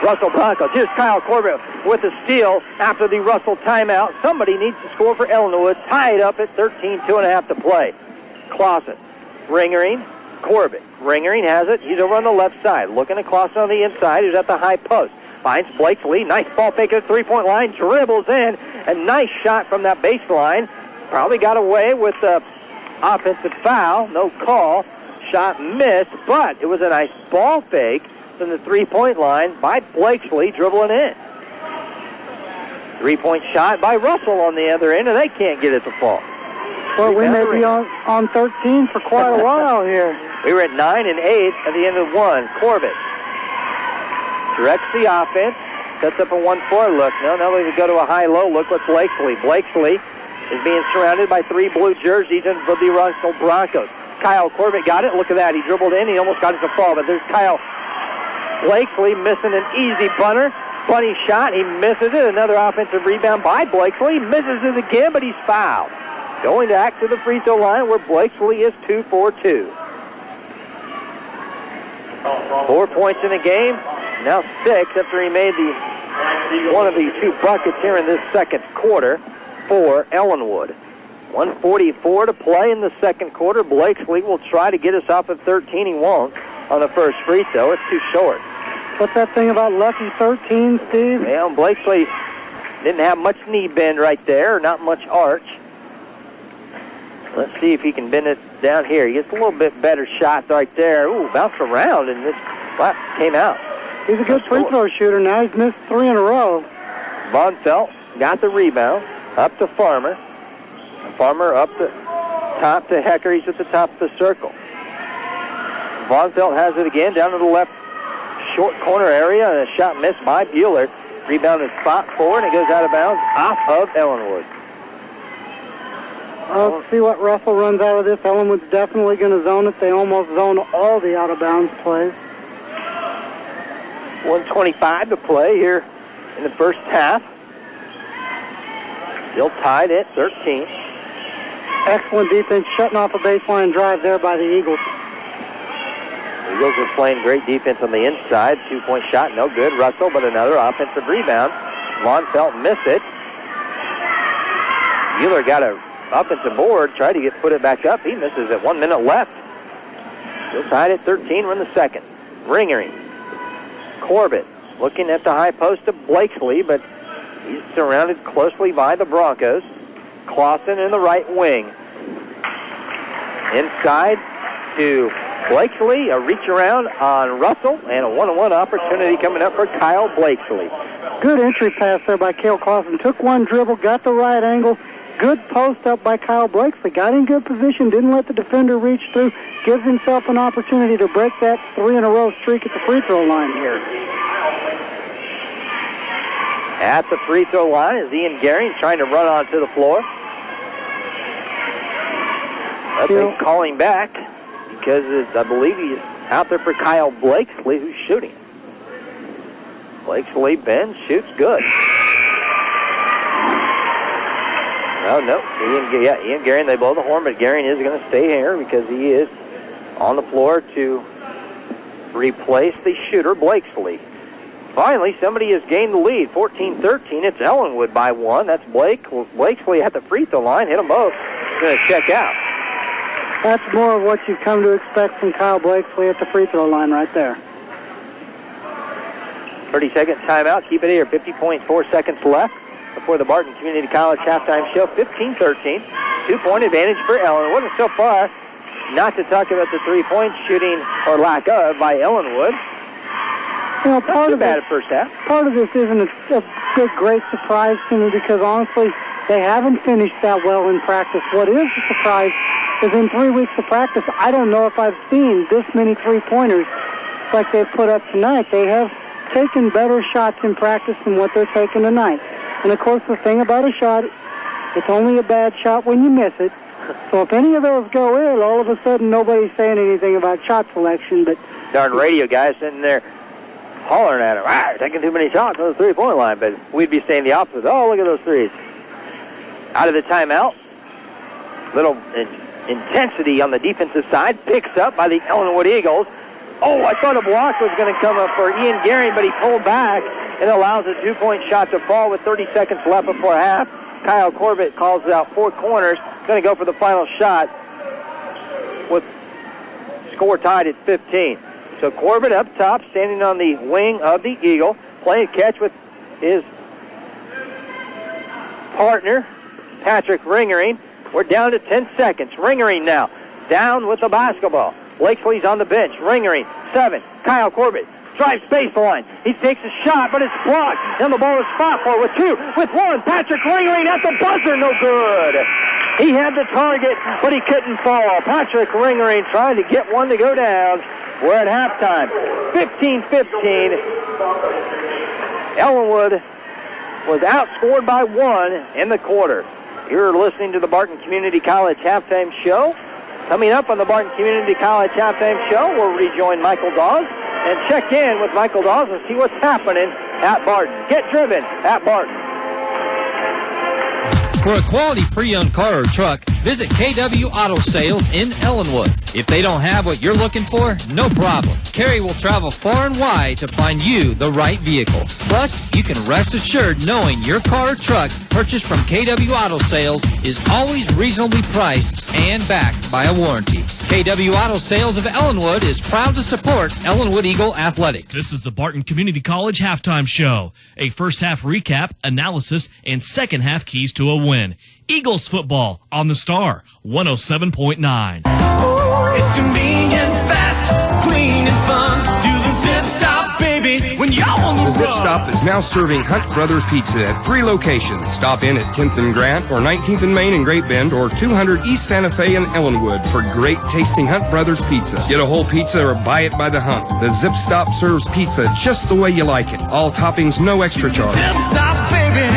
C: Russell Broncos. Here's Kyle Corbett with a steal after the Russell timeout. Somebody needs to score for Ellenwood. Tie it up at 13, 2.5 to play. Clausen, Ringering, Corbett. Ringering has it. He's over on the left side. Looking at Clausen on the inside. He's at the high post. Finds Blakesley. Nice ball fake at the three-point line. Dribbles in. A nice shot from that baseline. Probably got away with the offensive foul. No call. Shot missed, but it was a nice ball fake from the three-point line by Blakesley dribbling in. Three-point shot by Russell on the other end, and they can't get it to fall.
D: Well, we may be on 13 for quite a while here.
C: We were at 9 and 8 at the end of one. Corbett directs the offense, sets up a 1-4 look. No, they go to a high-low look with Blakesley. Blakesley is being surrounded by 3 blue jerseys and for the Russell Broncos. Kyle Corbett got it. Look at that. He dribbled in. He almost got it to fall, but there's Kyle Blakesley missing an easy bunny shot. He misses it. Another offensive rebound by Blakesley. Misses it again, but he's fouled. Going back to the free throw line where Blakesley is 2 for 2. 4 points in the game. Now 6 after he made one of the 2 buckets here in this second quarter for Ellenwood. 1:44 to play in the second quarter. Blakesley will try to get us off at 13. He won't on the first free throw. It's too short.
D: What's that thing about lucky 13, Steve?
C: Well, Blakesley didn't have much knee bend right there, not much arch. Let's see if he can bend it down here. He gets a little bit better shot right there. Ooh, bounced around and this came out.
D: He's a good free throw shooter now. He's missed 3 in a row.
C: Von Felt got the rebound. Up to Farmer. Farmer up the top to Hecker. He's at the top of the circle. Von Felt has it again down to the left short corner area. And a shot missed by Bueller. Rebound is spot forward and it goes out of bounds off of Ellenwood.
D: Let's see what Russell runs out of this. Ellenwood's definitely going to zone it. They almost zone all the out-of-bounds plays.
C: 1:25 to play here in the first half. Still tied at 13.
D: Excellent defense, shutting off a baseline drive there by the Eagles.
C: The Eagles are playing great defense on the inside. 2-point shot, no good. Russell, but another offensive rebound. Von Felt missed it. Bueller got a offensive board, tried to put it back up. He misses it. 1 minute left. Still tied at 13. We're in the second. Ringering. Corbett looking at the high post of Blakesley, but he's surrounded closely by the Broncos. Clausen in the right wing. Inside to Blakesley. A reach around on Russell, and a one-on-one opportunity coming up for Kyle Blakesley.
D: Good entry pass there by Cale Clausen. Took one dribble, got the right angle. Good post up by Kyle Blakesley. Got in good position, didn't let the defender reach through. Gives himself an opportunity to break that 3-in-a-row streak at the free throw line here.
C: At the free throw line is Ian Gehring trying to run onto the floor. But they call him back because I believe he's out there for Kyle Blakesley, who's shooting. Blakesley bends, shoots good. No. Ian Gehring, they blow the horn, but Gehring is going to stay here because he is on the floor to replace the shooter, Blakesley. Finally, somebody has gained the lead, 14-13. It's Ellenwood by 1. That's Blakesley at the free throw line. Hit them both. He's going to check out.
D: That's more of what you've come to expect from Kyle Blakesley at the free throw line right there.
C: 30-second timeout. Keep it here. 50.4 seconds left before the Barton Community College halftime show. 15-13. 2-point advantage for Ellenwood. And so far, not to talk about the three-point shooting or lack of by Ellenwood.
D: You know, part of
C: bad first half.
D: Part of this isn't a great surprise to me because honestly, they haven't finished that well in practice. What is a surprise is in 3 weeks of practice, I don't know if I've seen this many three-pointers like they've put up tonight. They have taken better shots in practice than what they're taking tonight. And of course, the thing about a shot, It's only a bad shot when you miss it. So if any of those go in, all of a sudden nobody's saying anything about shot selection. But
C: darn radio guys sitting there hollering at him, you're taking too many shots on the three-point line. But we'd be saying the opposite. Oh, look at those threes. Out of the timeout. Little intensity on the defensive side. Picks up by the Ellenwood Eagles. Oh, I thought a block was going to come up for Ian Gehring, but he pulled back and allows a two-point shot to fall with 30 seconds left before half. Kyle Corbett calls out 4 corners. Going to go for the final shot with score tied at 15. So Corbett up top, standing on the wing of the Eagle, playing catch with his partner, Patrick Ringering. We're down to 10 seconds. Ringering now, down with the basketball. Blakesley's on the bench. Ringering, 7. Kyle Corbett drives baseline. He takes a shot, but it's blocked. And the ball is fought for with 2, with 1. Patrick Ringering at the buzzer, no good. He had the target, but he couldn't fall. Patrick Ringering trying to get one to go down. We're at halftime. 15-15. Ellenwood was outscored by 1 in the quarter. You're listening to the Barton Community College Halftime Show. Coming up on the Barton Community College Halftime Show, we'll rejoin Michael Dawes and check in with Michael Dawes and see what's happening at Barton. Get driven at Barton.
E: For a quality pre-owned car or truck, visit KW Auto Sales in Ellenwood. If they don't have what you're looking for, no problem. Kerry will travel far and wide to find you the right vehicle. Plus, you can rest assured knowing your car or truck purchased from KW Auto Sales is always reasonably priced and backed by a warranty. KW Auto Sales of Ellenwood is proud to support Ellenwood Eagle Athletics.
F: This is the Barton Community College Halftime Show. A first half recap, analysis, and second half keys to a win. Eagles football on the Star, 107.9.
G: It's convenient, fast, clean, and fun. Do the Zip Stop, baby, when you're on the
H: The Zip
G: run.
H: Stop is now serving Hunt Brothers Pizza at 3 locations. Stop in at 10th and Grant, or 19th and Main in Great Bend, or 200 East Santa Fe in Ellenwood for great tasting Hunt Brothers Pizza. Get a whole pizza or buy it by the Hunt. The Zip Stop serves pizza just the way you like it. All toppings, no extra charge.
G: Zip Stop, baby.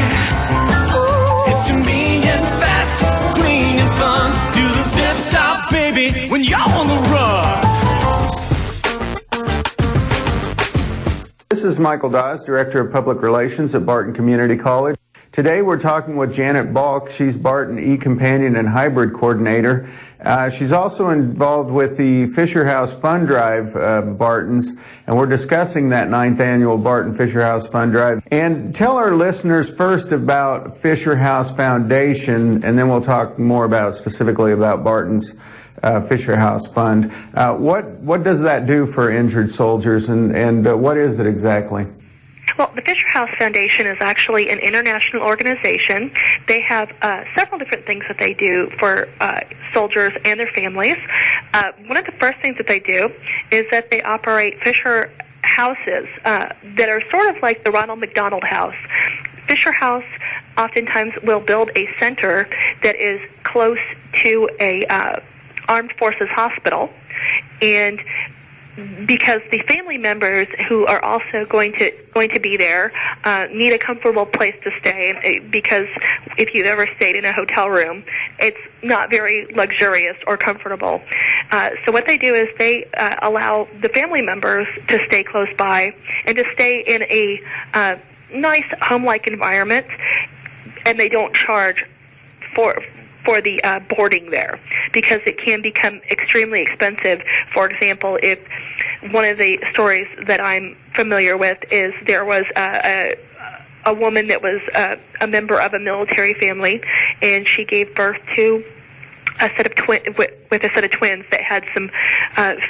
G: It's convenient, fast, clean, and fun. Do the Zip Stop, baby, when you're on the run.
I: This is Michael Dawes, Director of Public Relations at Barton Community College. Today we're talking with Janet Balk. She's Barton E-Companion and Hybrid Coordinator. She's also involved with the Fisher House Fund Drive, Barton's, and we're discussing that 9th annual Barton Fisher House Fund Drive. And tell our listeners first about Fisher House Foundation, and then we'll talk more about specifically about Barton's Fisher House Fund. What does that do for injured soldiers, and what is it exactly?
J: Well, the Fisher House Foundation is actually an international organization. They have several different things that they do for soldiers and their families. One of the first things that they do is that they operate Fisher houses that are sort of like the Ronald McDonald House. Fisher House oftentimes will build a center that is close to a Armed Forces hospital, and because the family members who are also going to be there need a comfortable place to stay, because if you've ever stayed in a hotel room, it's not very luxurious or comfortable. So what they do is they allow the family members to stay close by and to stay in a nice home-like environment, and they don't charge for the boarding there, because it can become extremely expensive. For example, if one of the stories that I'm familiar with is there was a woman that was a member of a military family, and she gave birth to a set of with a set of twins that had some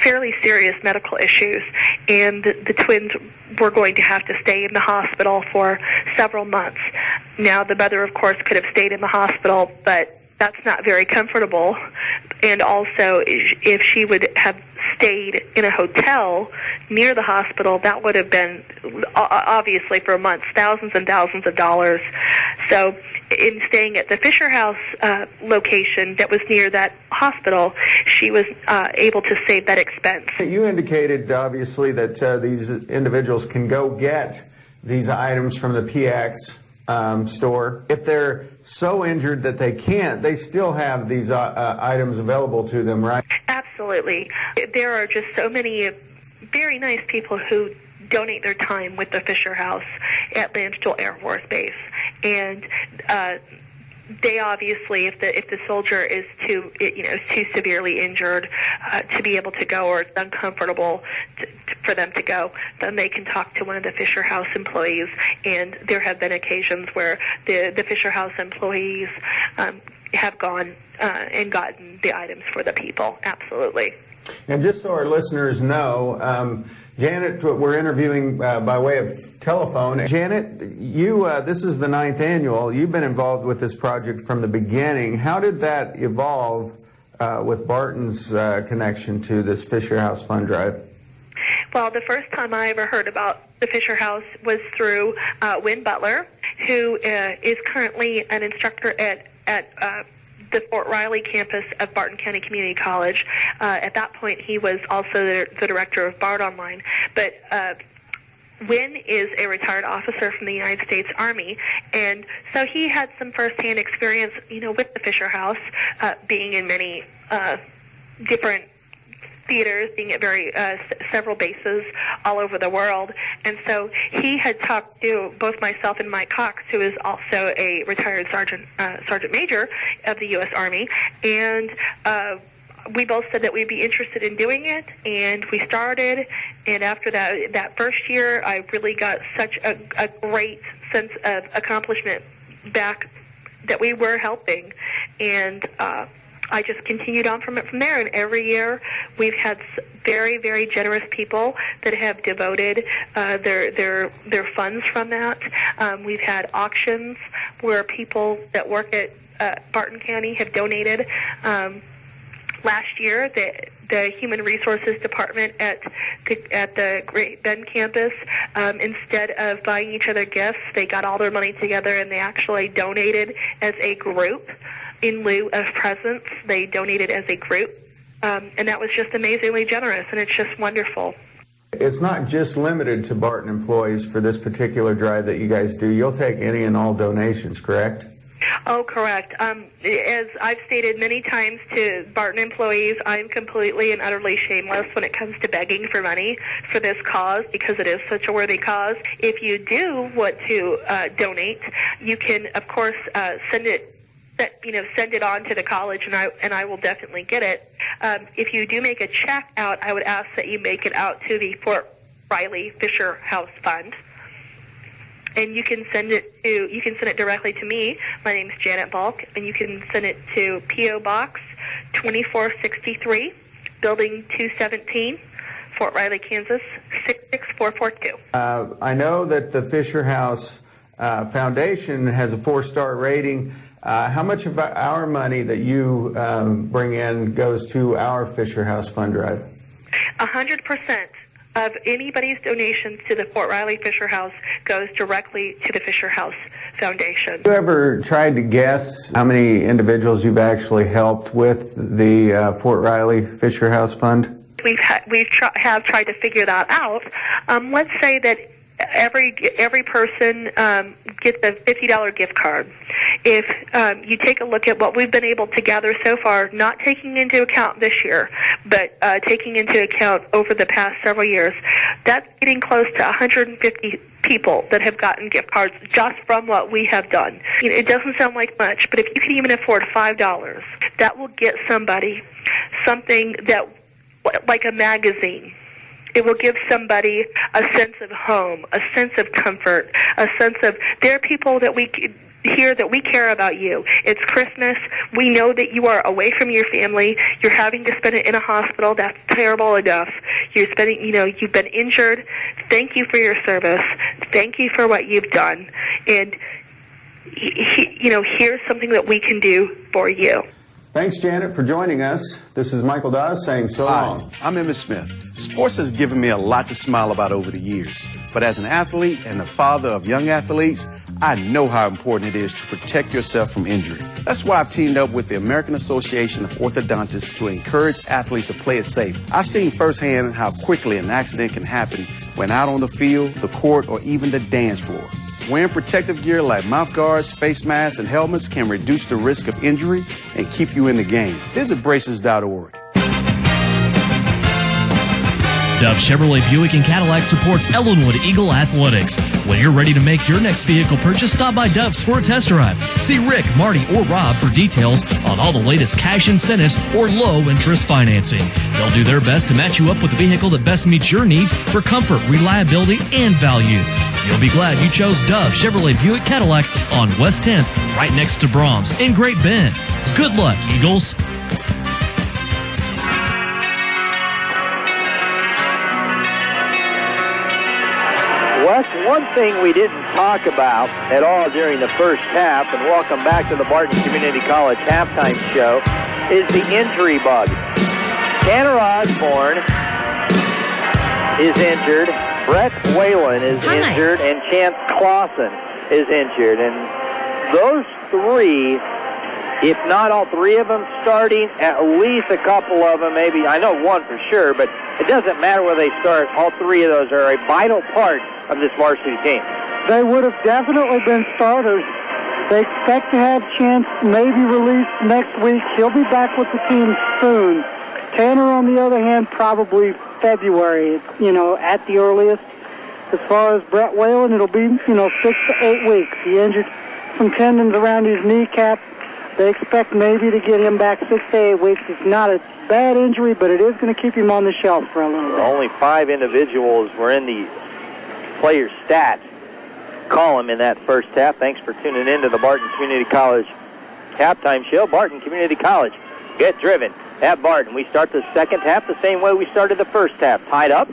J: fairly serious medical issues, and the twins were going to have to stay in the hospital for several months. Now, the mother, of course, could have stayed in the hospital, but that's not very comfortable. And also, if she would have stayed in a hotel near the hospital, that would have been, obviously for months, thousands and thousands of dollars. So in staying at the Fisher House location that was near that hospital, she was able to save that expense.
I: You indicated, obviously, that these individuals can go get these items from the PX store. If they're so injured that they can't, they still have these items available to them, right?
J: Absolutely. There are just so many very nice people who donate their time with the Fisher House at Landstuhl Air Force Base, and they obviously, if the soldier is too severely injured to be able to go, or it's uncomfortable for them to go, then they can talk to one of the Fisher House employees. And there have been occasions where the Fisher House employees have gone and gotten the items for the people. Absolutely.
I: And just so our listeners know, Janet, we're interviewing by way of telephone. Janet, you this is the 9th annual. You've been involved with this project from the beginning. How did that evolve with Barton's connection to this Fisher House Fund Drive?
J: Well, the first time I ever heard about the Fisher House was through Wynn Butler, who is currently an instructor at the Fort Riley campus of Barton County Community College. At that point, he was also the director of BART Online. But Wynn is a retired officer from the United States Army, and so he had some firsthand experience, with the Fisher House, being in many different theaters, being at several bases all over the world. And so he had talked to both myself and Mike Cox, who is also a retired sergeant major of the U.S. Army, and we both said that we'd be interested in doing it, and we started. And after that first year, I really got such a great sense of accomplishment back that we were helping, and I just continued on from there, and every year we've had very, very generous people that have devoted their funds from that. We've had auctions where people that work at Barton County have donated. Last year, the Human Resources Department at the Great Bend campus, instead of buying each other gifts, they got all their money together and they actually donated as a group. In lieu of presents, they donated as a group, and that was just amazingly generous, and it's just wonderful.
I: It's not just limited to Barton employees for this particular drive that you guys do. You'll take any and all donations, correct?
J: Oh, correct. As I've stated many times to Barton employees, I'm completely and utterly shameless when it comes to begging for money for this cause, because it is such a worthy cause. If you do want to donate, you can, of course, send it on to the college, and I will definitely get it. If you do make a check out, I would ask that you make it out to the Fort Riley Fisher House Fund, and you can send it directly to me. My name is Janet Balk, and you can send it to P.O. Box 2463, Building 217, Fort Riley, Kansas 66442.
I: I know that the Fisher House Foundation has a 4-star rating. How much of our money that you bring in goes to our Fisher House Fund Drive?
J: 100% of anybody's donations to the Fort Riley Fisher House goes directly to the Fisher House Foundation.
I: Have you ever tried to guess how many individuals you've actually helped with the Fort Riley Fisher House Fund?
J: We have tried to figure that out. Let's say that every person gets a $50 gift card. If you take a look at what we've been able to gather so far, not taking into account this year, but taking into account over the past several years, that's getting close to 150 people that have gotten gift cards just from what we have done. It doesn't sound like much, but if you can even afford $5, that will get somebody something that, like a magazine. It will give somebody a sense of home, a sense of comfort, a sense of, there are people that we hear that we care about you. It's Christmas. We know that you are away from your family. You're having to spend it in a hospital. That's terrible enough. You've been injured. Thank you for your service. Thank you for what you've done. And, here's something that we can do for you.
I: Thanks, Janet, for joining us. This is Michael Dawes saying so long.
K: Hi, I'm Emmett Smith. Sports has given me a lot to smile about over the years. But as an athlete and a father of young athletes, I know how important it is to protect yourself from injury. That's why I've teamed up with the American Association of Orthodontists to encourage athletes to play it safe. I've seen firsthand how quickly an accident can happen when out on the field, the court, or even the dance floor. Wearing protective gear like mouth guards, face masks, and helmets can reduce the risk of injury and keep you in the game. Visit braces.org.
F: Dove Chevrolet Buick and Cadillac supports Ellenwood Eagle Athletics. When you're ready to make your next vehicle purchase, stop by Dove's for a test drive. See Rick, Marty, or Rob for details on all the latest cash incentives or low-interest financing. They'll do their best to match you up with the vehicle that best meets your needs for comfort, reliability, and value. You'll be glad you chose Dove Chevrolet Buick Cadillac on West 10th, right next to Brahms in Great Bend. Good luck, Eagles.
C: Wes, one thing we didn't talk about at all during the first half, and welcome back to the Barton Community College halftime show, is the injury bug. Tanner Osborne is injured, Brett Whalen is injured, and Chance Clausen is injured. And those three, if not all three of them starting, at least a couple of them, maybe, I know one for sure, but it doesn't matter where they start. All three of those are a vital part of this varsity team.
D: They would have definitely been starters. They expect to have Chance maybe released next week. He'll be back with the team soon. Tanner, on the other hand, probably February, at the earliest. As far as Brett Whalen, it'll be, 6 to 8 weeks. He injured some tendons around his kneecap. They expect maybe to get him back 6 to 8 weeks. It's not a bad injury, but it is going to keep him on the shelf for a little bit.
C: Only 5 individuals were in the player stats column in that first half. Thanks for tuning in to the Barton Community College halftime show. Barton Community College, get driven at Barton. We start the second half the same way we started the first half, tied up.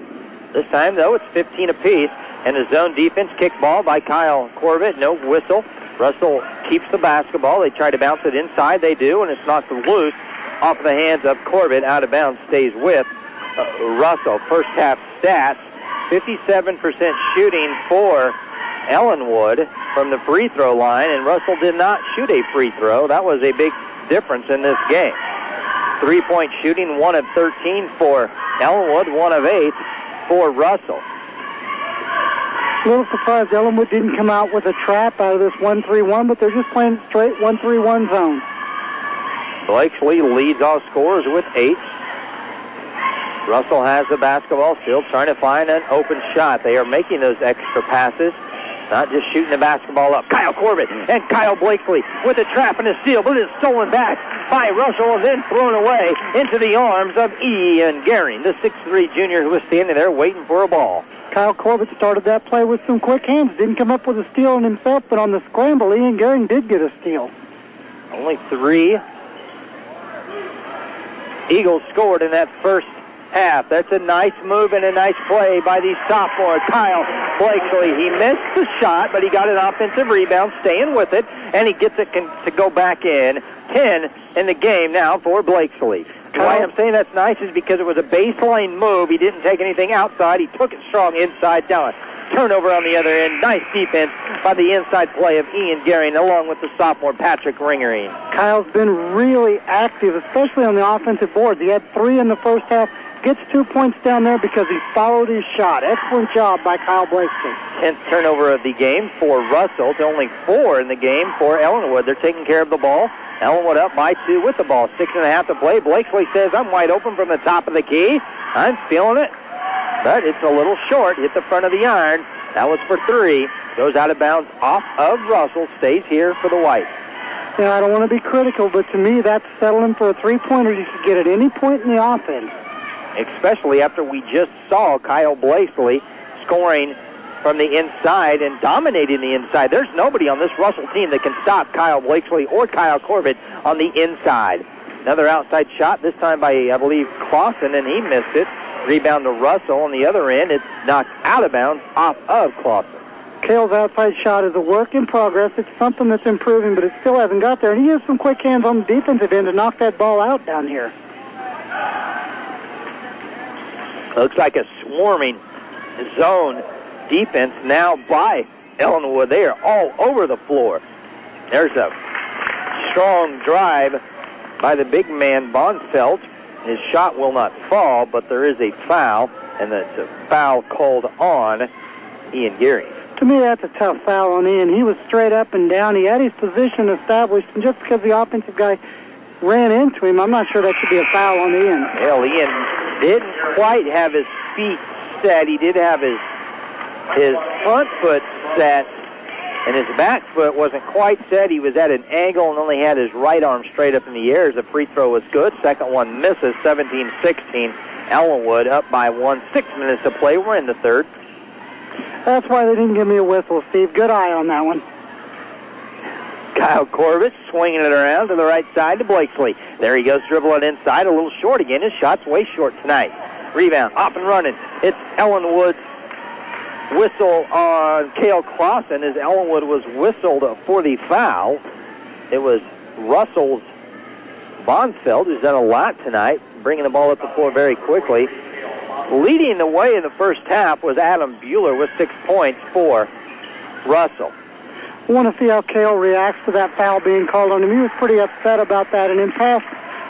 C: This time, though, it's 15 apiece, and the zone defense kickball by Kyle Corbett. No whistle. Russell keeps the basketball. They try to bounce it inside. They do, and it's knocked loose off the hands of Corbett. Out of bounds, stays with Russell. First half stats, 57% shooting for Ellenwood from the free throw line, and Russell did not shoot a free throw. That was a big difference in this game. 3-point shooting, 1 of 13 for Ellenwood, 1 of 8 for Russell.
D: A little surprised Ellenwood didn't come out with a trap out of this 1-3-1, but they're just playing straight 1-3-1 zone.
C: Blakesley leads all scorers with 8. Russell has the basketball, still trying to find an open shot. They are making those extra passes, not just shooting the basketball up. Kyle Corbett and Kyle Blakesley with a trap and a steal, but it's stolen back by Russell and then thrown away into the arms of Ian Gehring, the 6'3 junior who was standing there waiting for a ball.
D: Kyle Corbett started that play with some quick hands. Didn't come up with a steal on himself, but on the scramble, Ian Gehring did get a steal.
C: Only 3 Eagles scored in that first half. That's a nice move and a nice play by the sophomore, Kyle Blakesley. He missed the shot, but he got an offensive rebound, staying with it, and he gets it to go back in. 10 in the game now for Blakesley. Why I'm saying that's nice is because it was a baseline move. He didn't take anything outside. He took it strong inside down. Turnover on the other end. Nice defense by the inside play of Ian Gehring along with the sophomore Patrick Ringering.
D: Kyle's been really active, especially on the offensive boards. He had 3 in the first half. Gets 2 points down there because he followed his shot. Excellent job by Kyle Blakesley.
C: 10th turnover of the game for Russell. To only 4 in the game for Ellenwood. They're taking care of the ball. Ellenwood up by 2 with the ball. 6.5 to play. Blakesley says, I'm wide open from the top of the key. I'm feeling it. But it's a little short. Hit the front of the iron. That was for 3. Goes out of bounds off of Russell. Stays here for the Whites.
D: Yeah, I don't want to be critical, but to me, that's settling for a 3-pointer you could get at any point in the offense.
C: Especially after we just saw Kyle Blakesley scoring from the inside and dominating the inside. There's nobody on this Russell team that can stop Kyle Blakesley or Kyle Corbett on the inside. Another outside shot, this time by, I believe, Clausen, and he missed it. Rebound to Russell on the other end. It's knocked out of bounds off of Clausen.
D: Kale's outside shot is a work in progress. It's something that's improving, but it still hasn't got there. And he has some quick hands on the defensive end to knock that ball out down here.
C: Looks like a swarming zone defense now by Ellenwood. They are all over the floor. There's a strong drive by the big man, Bonfelt. His shot will not fall, but there is a foul, and that's a foul called on Ian Gehring.
D: To me, that's a tough foul on Ian. He was straight up and down. He had his position established, and just because the offensive guy ran into him, I'm not sure that should be a foul on Ian.
C: Well, Ian didn't quite have his feet set. He did have his front foot set, and his back foot wasn't quite set. He was at an angle and only had his right arm straight up in the air. The free throw was good. Second one misses, 17-16. Ellenwood up by 1, 6 minutes to play. We're in the third.
D: That's why they didn't give me a whistle, Steve. Good eye on that one.
C: Kyle Corbett swinging it around to the right side to Blakesley. There he goes, dribbling inside, a little short again. His shot's way short tonight. Rebound, off and running. It's Ellenwood's whistle on Cale Clausen as Ellenwood was whistled for the foul. It was Russell's Bonfeld, who's done a lot tonight, bringing the ball up the floor very quickly. Leading the way in the first half was Adam Bueller with 6 points for Russell.
D: I want to see how Cale reacts to that foul being called on him. He was pretty upset about that, and in past,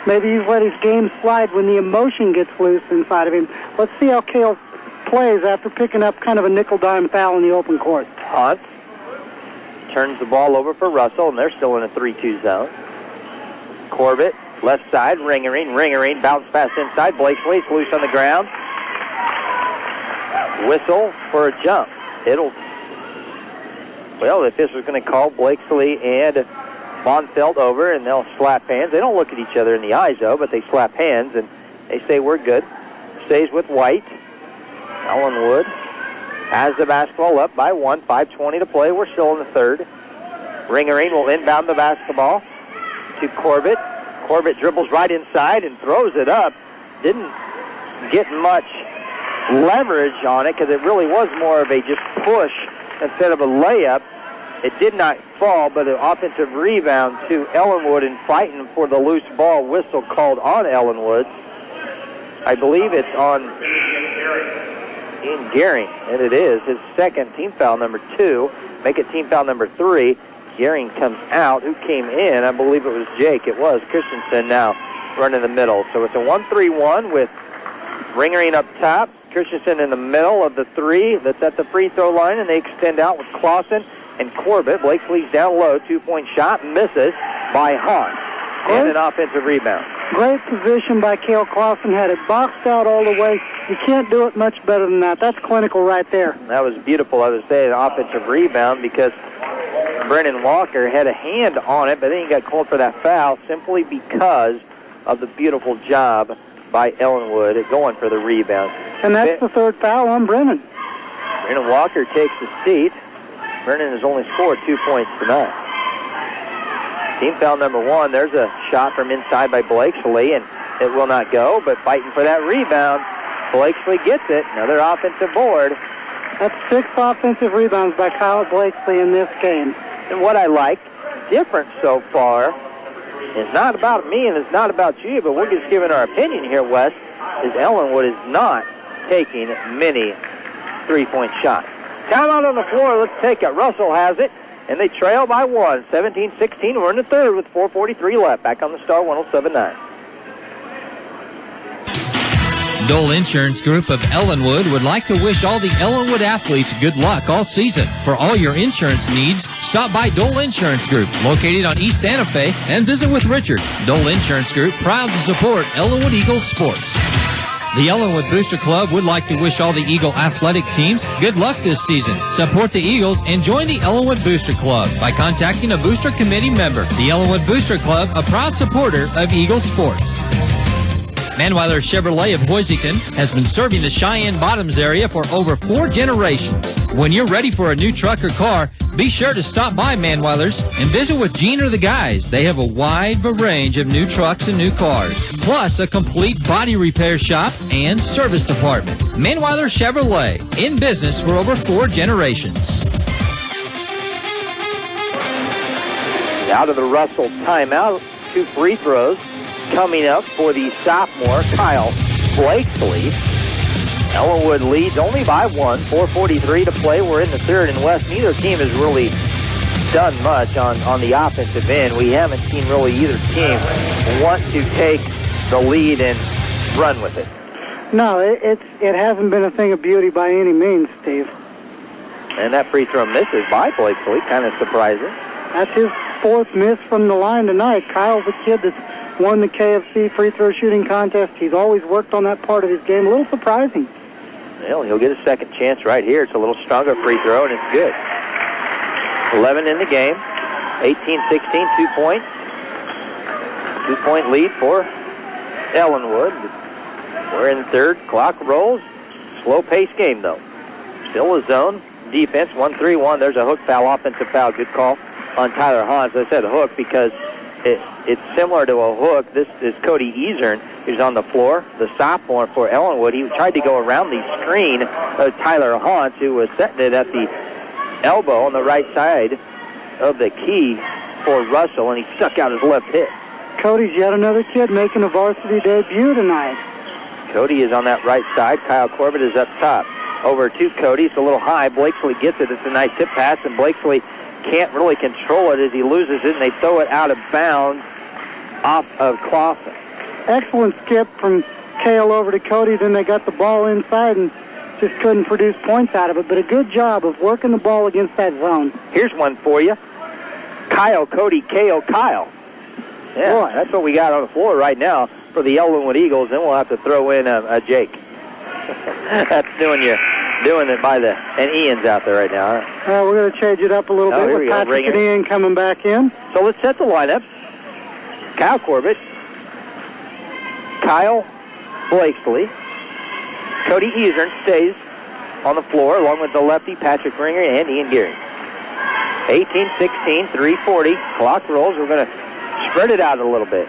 D: maybe he's let his game slide when the emotion gets loose inside of him. Let's see how Cale plays after picking up kind of a nickel-dime foul in the open court.
C: Hunt turns the ball over for Russell, and they're still in a 3-2 zone. Corbett, left side, Ringering, bounce pass inside. Blakesley's loose on the ground. Whistle for a jump. Well, if this was going to call Blakesley and Bonfeld over, and they'll slap hands. They don't look at each other in the eyes, though, but they slap hands, and they say we're good. Stays with White. Ellenwood has the basketball up by 1, 5:20 to play. We're still in the third. Ringering will inbound the basketball to Corbett. Corbett dribbles right inside and throws it up. Didn't get much leverage on it because it really was more of a just push instead of a layup. It did not fall, but an offensive rebound to Ellenwood and fighting for the loose ball whistle called on Ellenwood. I believe it's on Ian Gehring, and it is his second team foul, number 2. Make it team foul number 3. Gehring comes out. Who came in? I believe it was Jake. It was Christensen now running the middle. So it's a 1-3-1 with Ringering up top. Christensen in the middle of the 3 that's at the free throw line, and they extend out with Clausen and Corbett. Blakesley's down low. 2-point shot misses by Hahn. And an offensive rebound.
D: Great position by Cale Clausen. Had it boxed out all the way. You can't do it much better than that. That's clinical right there.
C: That was beautiful. I would say an offensive rebound because Brennan Walker had a hand on it, but then he got called for that foul simply because of the beautiful job by Ellenwood at going for the rebound.
D: And that's the third foul on Brennan.
C: Brennan Walker takes the seat. Brennan has only scored 2 points tonight. Team foul number 1. There's a shot from inside by Blakesley, and it will not go, but fighting for that rebound. Blakesley gets it. Another offensive board.
D: That's 6 offensive rebounds by Kyle Blakesley in this game.
C: And what I like different so far, it's not about me and it's not about you, but we're just giving our opinion here, Wes, is Ellenwood is not taking many three-point shots. Timeout on the floor. Let's take it. Russell has it, and they trail by 1, 17-16. We're in the third with 4:43 left. Back on the Star 107.9.
E: Dole Insurance Group of Ellenwood would like to wish all the Ellenwood athletes good luck all season. For all your insurance needs, stop by Dole Insurance Group, located on East Santa Fe, and visit with Richard. Dole Insurance Group, proud to support Ellenwood Eagles sports. The Ellenwood Booster Club would like to wish all the Eagle athletic teams good luck this season. Support the Eagles and join the Ellenwood Booster Club by contacting a Booster Committee member. The Ellenwood Booster Club, a proud supporter of Eagle sports. Manweiler Chevrolet of Hoisington has been serving the Cheyenne Bottoms area for over 4 generations. When you're ready for a new truck or car, be sure to stop by Manweiler's and visit with Gene or the guys. They have a wide range of new trucks and new cars, plus a complete body repair shop and service department. Manweiler Chevrolet, in business for over 4 generations.
C: Out of the Russell timeout, 2 free throws coming up for the sophomore, Kyle Blakesley. Ellenwood leads only by 1, 4:43 to play. We're in the third, and West, neither team has really done much on the offensive end. We haven't seen really either team want to take the lead and run with it.
D: No, it hasn't been a thing of beauty by any means, Steve.
C: And that free throw misses by Blakesley, kind of surprising.
D: That's his 4th miss from the line tonight. Kyle's a kid that's won the KFC free throw shooting contest. He's always worked on that part of his game. A little surprising.
C: Well, he'll get a second chance right here. It's a little stronger free throw, and it's good. 11 in the game. 18-16, 2 points. 2-point lead for Ellenwood. We're in third. Clock rolls. Slow-paced game, though. Still a zone defense. 1-3-1. There's a hook foul, offensive foul. Good call on Tyler Hans. I said hook because it's similar to a hook. This is Cody Easern, who's on the floor, the sophomore for Ellenwood. He tried to go around the screen of Tyler Hans, who was setting it at the elbow on the right side of the key for Russell, and he stuck out his left hip.
D: Cody's yet another kid making a varsity debut tonight.
C: Cody is on that right side. Kyle Corbett is up top. Over to Cody. It's a little high. Blakesley gets it. It's a nice tip pass, and Blakesley can't really control it as he loses it, and they throw it out of bounds off of Clausen.
D: Excellent skip from Cale over to Cody. Then they got the ball inside and just couldn't produce points out of it. But a good job of working the ball against that zone.
C: Here's one for you. Kyle, Cody, Cale, Kyle. Yeah, boy, that's what we got on the floor right now for the Ellenwood Eagles. Then we'll have to throw in a Jake. That's doing it by the, and Ian's out there right now. Huh?
D: We're going to change it up a little bit with Patrick and Ian coming back in.
C: So let's set the lineups. Kyle Corbett, Kyle Blakesley, Cody Easern stays on the floor along with the lefty Patrick Ringer and Ian Geary. 18-16, 3:40. Clock rolls. We're going to spread it out a little bit.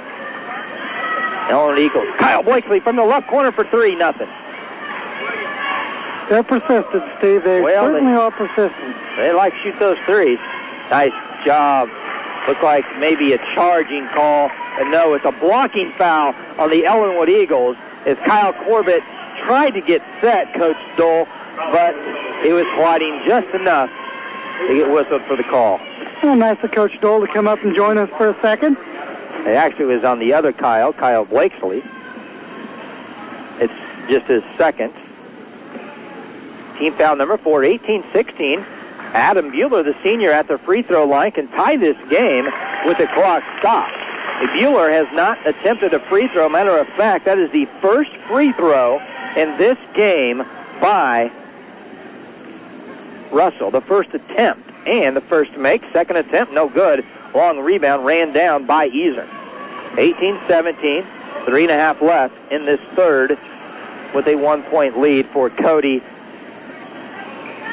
C: Ellenwood Eagles. Kyle Blakesley from the left corner for 3, nothing.
D: They're persistent, Steve. They certainly are persistent.
C: They like to shoot those threes. Nice job. Looked like maybe a charging call. And no, it's a blocking foul on the Ellenwood Eagles as Kyle Corbett tried to get set, Coach Stoll, but he was sliding just enough to get whistled for the call.
D: Well, nice of Coach Stoll to come up and join us for a second.
C: It actually was on the other Kyle Blakesley. It's just his second. Team foul number 4, 18-16. Adam Bueller, the senior, at the free throw line, can tie this game with the clock stopped. Bueller has not attempted a free throw. Matter of fact, that is the first free throw in this game by Russell. The first attempt and the first make. Second attempt, no good. Long rebound ran down by Easern. 18-17, 3.5 left in this third with a 1-point lead for Cody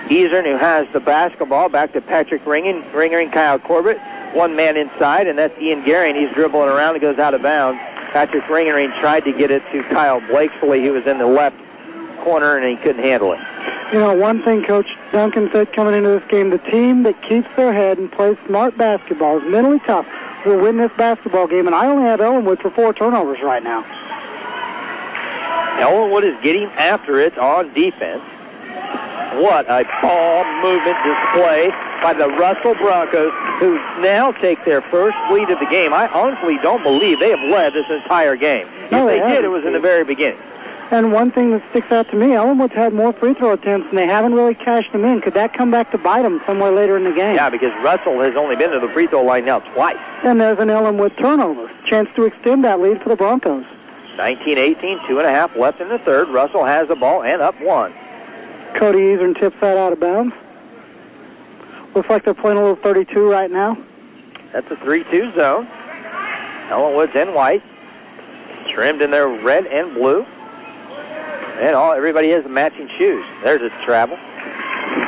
C: Easern, who has the basketball. Back to Patrick Ringer and Kyle Corbett. One man inside, and that's Ian Gary, and he's dribbling around and goes out of bounds. Patrick Ringering tried to get it to Kyle Blakesley, who was in the left corner, and he couldn't handle it.
D: You know, one thing Coach Duncan said coming into this game, the team that keeps their head and plays smart basketball, is mentally tough, will win this basketball game, and I only have Ellenwood for 4 turnovers right now.
C: Ellenwood is getting after it on defense. What a ball movement display by the Russell Broncos, who now take their first lead of the game. I honestly don't believe they have led this entire game.
D: No,
C: if they did, it was in the very beginning.
D: And one thing that sticks out to me, Ellenwood's had more free throw attempts, and they haven't really cashed them in. Could that come back to bite them somewhere later in the game?
C: Yeah, because Russell has only been to the free throw line now twice.
D: And there's an Ellenwood turnover. Chance to extend that lead for the Broncos.
C: 19-18, 2.5 left in the third. Russell has the ball and up 1.
D: Cody Easern tips that out of bounds. Looks like they're playing a little 32 right now.
C: That's a 3-2 zone. Ellenwood's in white, trimmed in their red and blue. And everybody has matching shoes. There's his travel.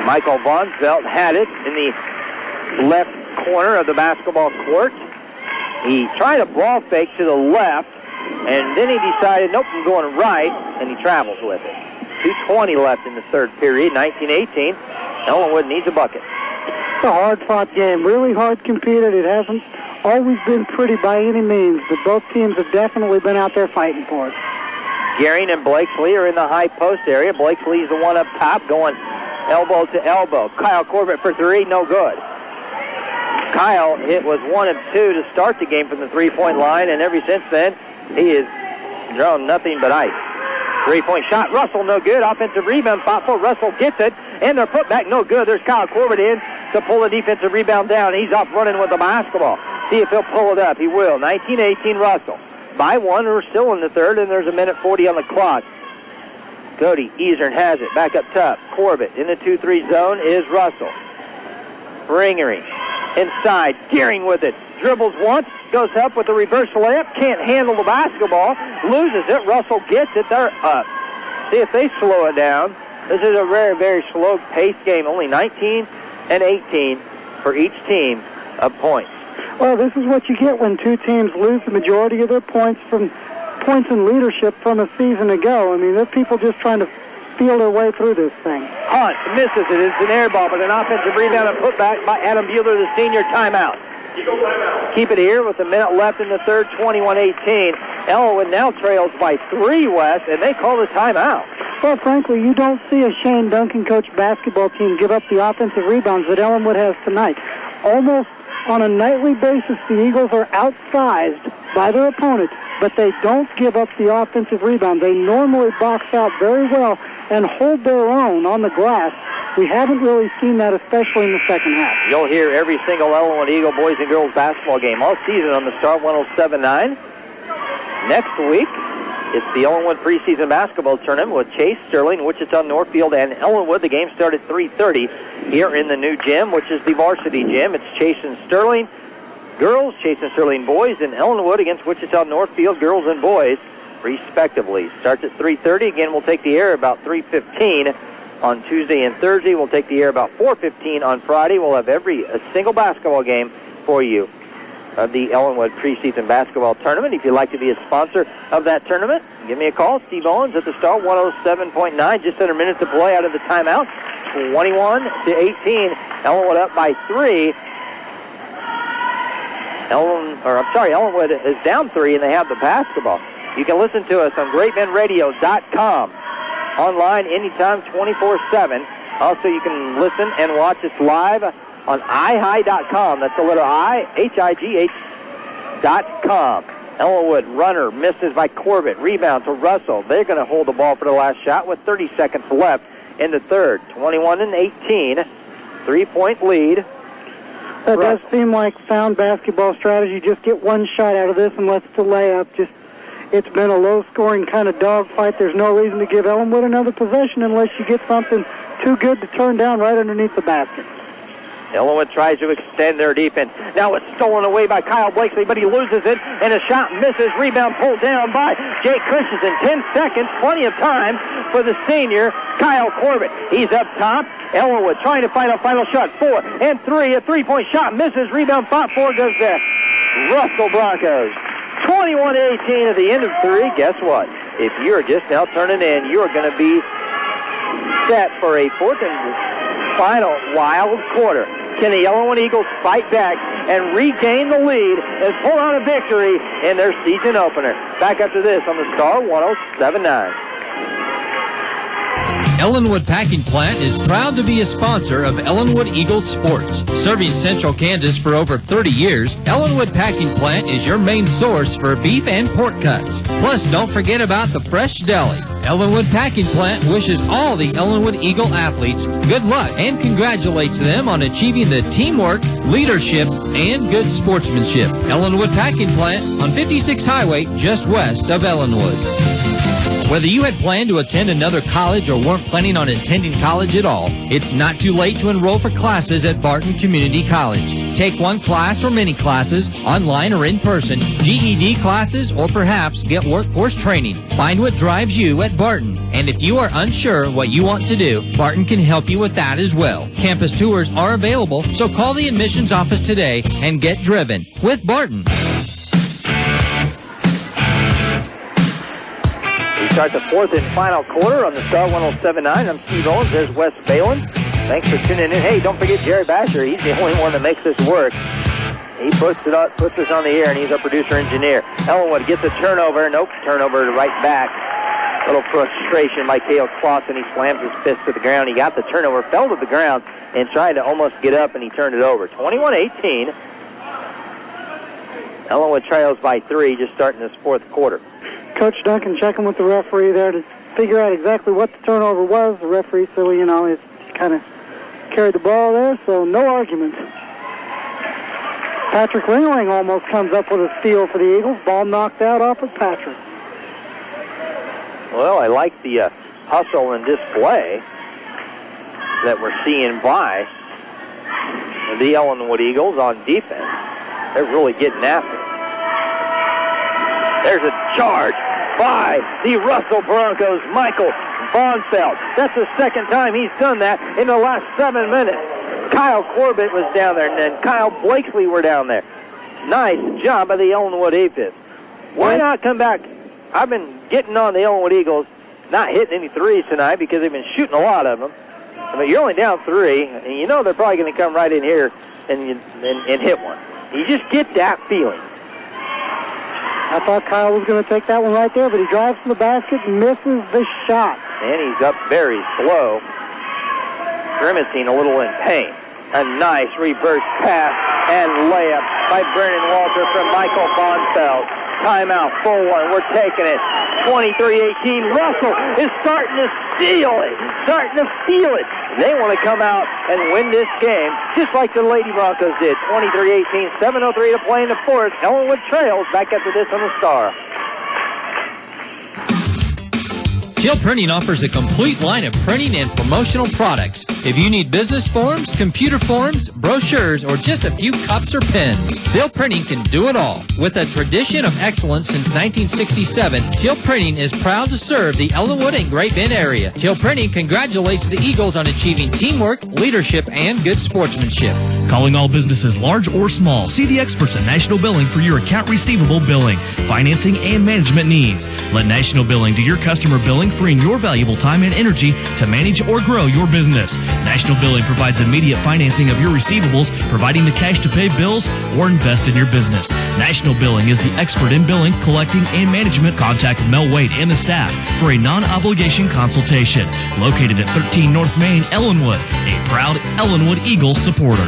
C: Michael Von Zelt had it in the left corner of the basketball court. He tried a ball fake to the left, and then he decided, nope, I'm going right, and he travels with it. 2:20 left in the third period, 19-18. Ellenwood needs a bucket.
D: It's a hard-fought game, really hard competed. It hasn't always been pretty by any means, but both teams have definitely been out there fighting for it.
C: Gearing and Blakesley are in the high post area. Blakesley's the one up top going elbow to elbow. Kyle Corbett for 3, no good. Kyle was 1 of 2 to start the game from the 3-point line, and ever since then, he has drawn nothing but ice. Three-point shot. Russell, no good. Offensive rebound, fought for. Russell gets it, and their putback, no good. There's Kyle Corbett in to pull the defensive rebound down. He's off running with the basketball. See if he'll pull it up. He will. 19-18 Russell. By one, we're still in the third, and there's a minute 40 on the clock. Cody Eastern has it. Back up top. Corbett in the 2-3 zone is Russell. Ringering. Inside. Gearing with it. Dribbles once. Goes up with a reverse layup. Can't handle the basketball. Loses it. Russell gets it. They're up. See if they slow it down. This is a very, very slow-paced game. Only 19 and 18 for each team of points.
D: Well, this is what you get when two teams lose the majority of their points in leadership from a season ago. I mean, they're people just trying to feel their way through this thing.
C: Hunt misses it. It's an air ball, but an offensive rebound and putback by Adam Bueller, the senior. Timeout. Keep it here with a minute left in the third, 21-18. Ellenwood now trails by 3, Wes, and they call the timeout.
D: Well, frankly, you don't see a Shane Duncan coached basketball team give up the offensive rebounds that Ellenwood has tonight. Almost on a nightly basis, the Eagles are outsized by their opponent, but they don't give up the offensive rebound. They normally box out very well and hold their own on the glass. We haven't really seen that, especially in the second half.
C: You'll hear every single Ellenwood Eagle boys and girls basketball game all season on the Star 107.9. Next week, it's the Ellenwood preseason basketball tournament with Chase, Sterling, Wichita, Northfield, and Ellenwood. The game started 3:30 here in the new gym, which is the varsity gym. It's Chase and Sterling girls, Chase and Sterling boys, and Ellenwood against Wichita, Northfield girls and boys, respectively. Starts at 3:30. Again, we'll take the air about 3:15 on Tuesday and Thursday. We'll take the air about 4:15 on Friday. We'll have a single basketball game for you of the Ellenwood preseason basketball tournament. If you'd like to be a sponsor of that tournament, give me a call. Steve Owens at the Star 107.9. Just under a minute to play out of the timeout. 21-18. Ellenwood up by 3. Ellenwood is down 3, and they have the basketball. You can listen to us on GreatBendRadio.com. Online anytime, 24/7. Also, you can listen and watch us live on ihigh.com. That's the letter I, HIGH.com. Ellenwood runner misses by Corbett. Rebound to Russell. They're going to hold the ball for the last shot with 30 seconds left in the third. 21-18. 3-point lead.
D: That does seem like sound basketball strategy. Just get one shot out of this and let's delay up. It's been a low-scoring kind of dogfight. There's no reason to give Ellenwood another possession unless you get something too good to turn down right underneath the basket.
C: Ellenwood tries to extend their defense. Now it's stolen away by Kyle Blakely, but he loses it, and a shot misses. Rebound pulled down by Jake Christensen. 10 seconds, plenty of time for the senior, Kyle Corbett. He's up top. Ellenwood trying to find a final shot. 4 and 3. A three-point shot misses. Rebound fought for goes to Russell Broncos. 21-18 at the end of 3. Guess what? If you're just now turning in, you're going to be set for a fourth and final wild quarter. Can the Ellenwood Eagles fight back and regain the lead and pull out a victory in their season opener? Back after this on the Star 107.9.
E: Ellenwood Packing Plant is proud to be a sponsor of Ellenwood Eagles Sports. Serving Central Kansas for over 30 years, Ellenwood Packing Plant is your main source for beef and pork cuts. Plus, don't forget about the fresh deli. Ellenwood Packing Plant wishes all the Ellenwood Eagle athletes good luck and congratulates them on achieving the teamwork, leadership, and good sportsmanship. Ellenwood Packing Plant on 56 Highway, just west of Ellenwood. Whether you had planned to attend another college or weren't planning on attending college at all, it's not too late to enroll for classes at Barton Community College. Take one class or many classes, online or in person, GED classes, or perhaps get workforce training. Find what drives you at Barton. And if you are unsure what you want to do, Barton can help you with that as well. Campus tours are available, so call the admissions office today and get driven with Barton.
C: Start the fourth and final quarter on the Star 107.9. I'm Steve Owens. There's Wes Balin. Thanks for tuning in. Hey, don't forget Jerry Basher. He's the only one that makes this work. He puts us on the air, and he's our producer-engineer. Ellenwood gets a turnover. Nope, turnover to right back. A little frustration by Cale Clausen. He slams his fist to the ground. He got the turnover, fell to the ground, and tried to almost get up, and he turned it over. 21-18. Ellenwood trails by 3 just starting this fourth quarter.
D: Coach Duncan checking with the referee there to figure out exactly what the turnover was. The referee said, well, you know, it's kind of carried the ball there, so no argument. Patrick Ringling almost comes up with a steal for the Eagles. Ball knocked out off of Patrick.
C: Well, I like the hustle and display that we're seeing by the Ellenwood Eagles on defense. They're really getting after it. There's a charge by the Russell Broncos, Michael Bonfeld. That's the second time he's done that in the last 7 minutes. Kyle Corbett was down there, and then Kyle Blakesley were down there. Nice job by the Ellenwood defense. Why not come back? I've been getting on the Ellenwood Eagles, not hitting any threes tonight because they've been shooting a lot of them. But you're only down 3, and you know they're probably going to come right in here and hit one. You just get that feeling.
D: I thought Kyle was going to take that one right there, but he drives to the basket and misses the shot.
C: And he's up very slow, grimacing a little in pain. A nice reverse pass and layup by Brennan Walter from Michael Bonfeld. Timeout, 4-1. We're taking it. 23-18. Russell is starting to steal it. Starting to feel it. They want to come out and win this game, just like the Lady Broncos did. 23-18. 7:03 to play in the fourth. Ellenwood trails back after this on the Star.
E: Teal Printing offers a complete line of printing and promotional products. If you need business forms, computer forms, brochures, or just a few cups or pens, Teal Printing can do it all. With a tradition of excellence since 1967, Teal Printing is proud to serve the Ellenwood and Great Bend area. Teal Printing congratulates the Eagles on achieving teamwork, leadership, and good sportsmanship.
F: Calling all businesses large or small, see the experts at National Billing for your account receivable billing, financing, and management needs. Let National Billing do your customer billing, freeing your valuable time and energy to manage or grow your business. National Billing provides immediate financing of your receivables, providing the cash to pay bills or invest in your business. National Billing is the expert in billing, collecting, and management. Contact Mel Wade and the staff for a non-obligation consultation. Located at 13 North Main, Ellenwood, a proud Ellenwood Eagles supporter.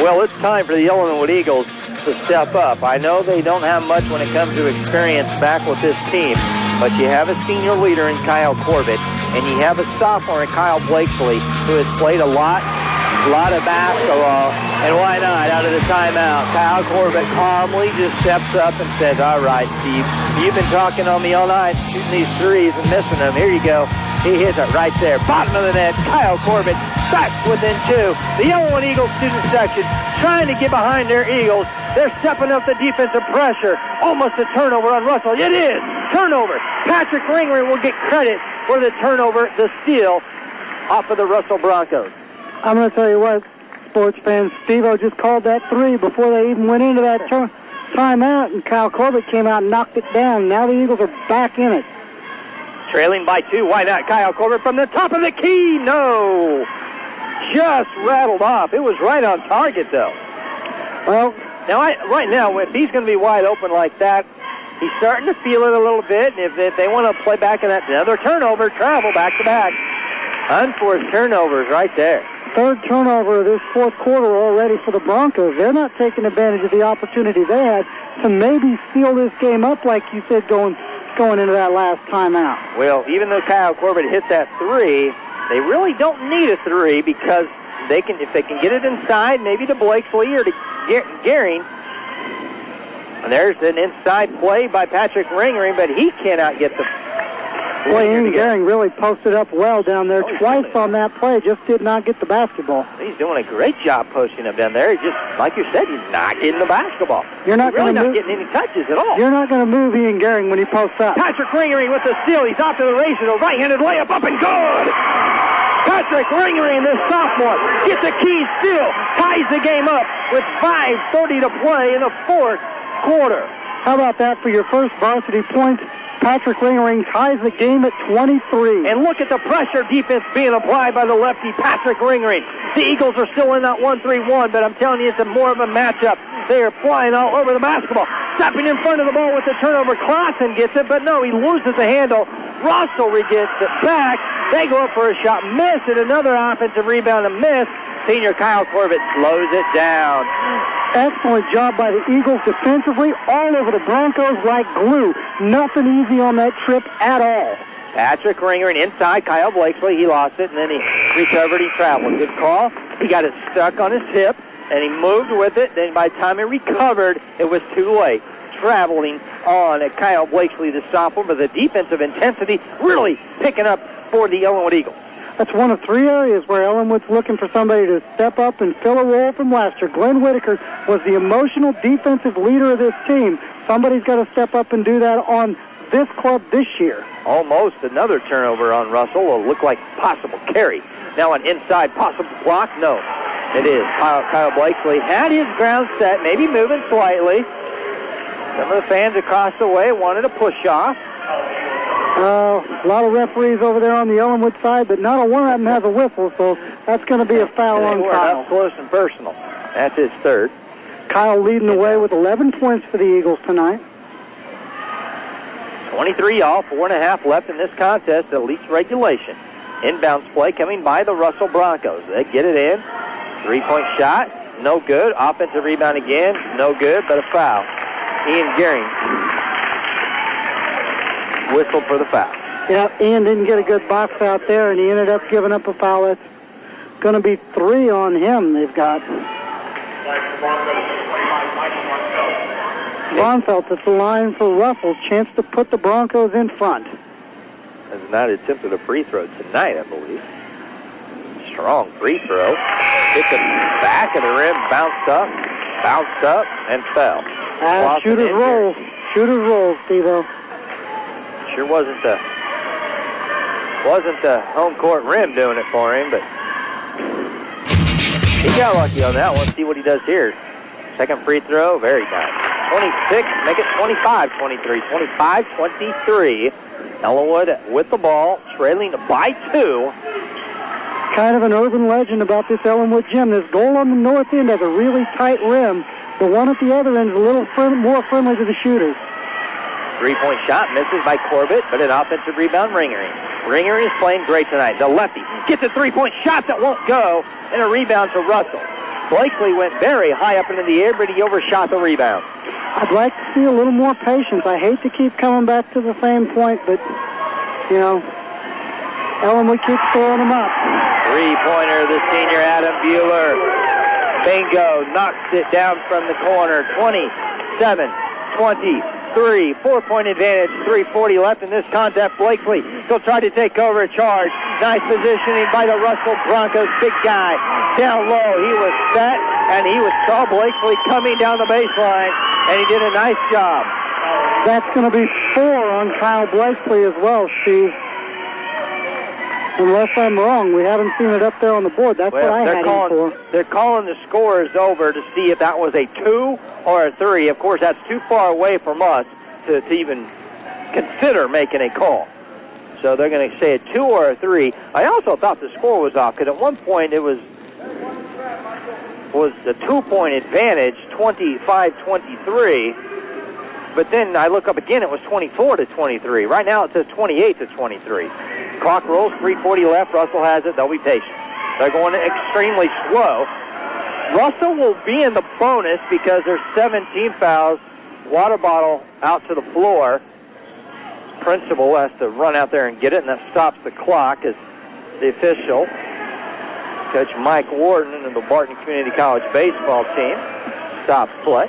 C: Well, it's time for the Ellenwood Eagles to step up. I know they don't have much when it comes to experience back with this team, but you have a senior leader in Kyle Corbett, and you have a sophomore in Kyle Blakesley, who has played a lot of basketball, and why not? Out of the timeout, Kyle Corbett calmly just steps up and says, all right, Steve, you've been talking on me all night, shooting these threes and missing them. Here you go. He hits it right there. Bottom of the net, Kyle Corbett back within 2. The Ellenwood Eagles student section trying to get behind their Eagles. They're stepping up the defensive pressure. Almost a turnover on Russell. It is. Turnover. Patrick Ringler will get credit for the turnover, the steal off of the Russell Broncos.
D: I'm going to tell you what, sports fans, Steve-O just called that 3 before they even went into that timeout, and Kyle Corbett came out and knocked it down. Now the Eagles are back in it.
C: Trailing by 2. Why not? Kyle Corbett from the top of the key. No. Just rattled off. It was right on target, though.
D: Well,
C: now, right now, if he's going to be wide open like that, he's starting to feel it a little bit. And if they want to play back in that, another turnover, travel back to back. Unforced turnovers right there.
D: Third turnover of this fourth quarter already for the Broncos. They're not taking advantage of the opportunity they had to maybe seal this game up, like you said, going into that last timeout.
C: Well, even though Kyle Corbett hit that 3, they really don't need a 3 because they can, if they can get it inside, maybe to Blakesley or to Gehring. And there's an inside play by Patrick Ringering, but he cannot get the.
D: Boy, Ian Gehring really posted up well down there twice on that play, just did not get the basketball.
C: He's doing a great job posting up down there. He just, like you said, he's not getting the basketball.
D: You're not
C: really not getting any touches at all.
D: You're not going to move Ian Gehring when he posts up.
C: Patrick Ringering with the steal. He's off to the races. A right-handed layup up and good. Patrick Ringering, the sophomore, gets a key steal. Ties the game up with 5:30 to play in the fourth quarter.
D: How about that for your first varsity points? Patrick Ringering ties the game at 23.
C: And look at the pressure defense being applied by the lefty, Patrick Ringering. The Eagles are still in that 1-3-1, but I'm telling you, it's more of a matchup. They are flying all over the basketball. Stepping in front of the ball with the turnover. Clausen gets it, but no, he loses the handle. Russell gets it back. They go up for a shot, miss it. Another offensive rebound and miss. senior Kyle Corbett slows it down.
D: Excellent job by the Eagles defensively, all over the Broncos like glue. Nothing easy on that trip at all.
C: Patrick Ringering inside Kyle Blakesley. He lost it, and then he recovered. He traveled. Good call. He got it stuck on his hip, and he moved with it. Then by the time he recovered, it was too late. Traveling on at Kyle Blakesley, the sophomore, but the defensive intensity really picking up for the Ellenwood Eagles.
D: That's one of 3 areas where Ellenwood's looking for somebody to step up and fill a role from last year. Glenn Whitaker was the emotional defensive leader of this team. Somebody's got to step up and do that on this club this year.
C: Almost another turnover on Russell. Will look like possible carry. Now an inside possible block. No, it is. Kyle Blakesley had his ground set, maybe moving slightly. Some of the fans across the way wanted a push-off.
D: A lot of referees over there on the Ellenwood side, but not a one of them has a whistle, so that's going to be a foul on Kyle.
C: Up close and personal. That's his third.
D: Kyle leading the way with 11 points for the Eagles tonight.
C: 23 all, 4.5 left in this contest, at least regulation. Inbounds play coming by the Russell Broncos. They get it in. 3-point shot, no good. Offensive rebound again, no good, but a foul. Ian Gehring whistled for the foul.
D: Yeah, Ian didn't get a good box out there, and he ended up giving up a foul. That's going to be 3 on him they've got. Braunfeld at the line for Russell. Chance to put the Broncos in front.
C: Has not attempted a free throw tonight, I believe. Strong free throw. Hit the back of the rim, bounced up, and fell.
D: Shooter's roll. Shooter's roll, Steve-O.
C: Sure wasn't the home court rim doing it for him, but he got lucky on that one. See what he does here. Second free throw, very nice. 26, make it 25-23. 25-23. Ellenwood with the ball, trailing by 2.
D: Kind of an urban legend about this Ellenwood gym. This goal on the north end has a really tight rim. The one at the other end is a little more friendly to the shooters.
C: 3-point shot misses by Corbett, but an offensive rebound, Ringering. Ringering is playing great tonight. The lefty gets a 3-point shot that won't go, and a rebound to Russell. Blakely went very high up into the air, but he overshot the rebound.
D: I'd like to see a little more patience. I hate to keep coming back to the same point, but, you know, Ellenwood keeps throwing them up.
C: 3-pointer, the senior Adam Bueller. Bingo, knocks it down from the corner. 27-23. 4-point advantage, 3:40 left in this contest. Blakely still trying to take over a charge. Nice positioning by the Russell Broncos big guy. Down low, he was set, and he saw Blakely coming down the baseline, and he did a nice job.
D: That's going to be 4 on Kyle Blakely as well, Steve. Unless I'm wrong, we haven't seen it up there on the board. That's what I had him for.
C: They're calling the scores over to see if that was a 2 or a 3. Of course, that's too far away from us to even consider making a call. So they're going to say a 2 or a 3. I also thought the score was off, because at one point it was a 2-point advantage, 25-23. But then I look up again, it was 24-23. Right now it says 28-23. Clock rolls, 3:40 left. Russell has it. They'll be patient. They're going extremely slow. Russell will be in the bonus because there's 17 fouls. Water bottle out to the floor. Principal has to run out there and get it, and that stops the clock as the official, Coach Mike Warden and the Barton Community College baseball team, stops play.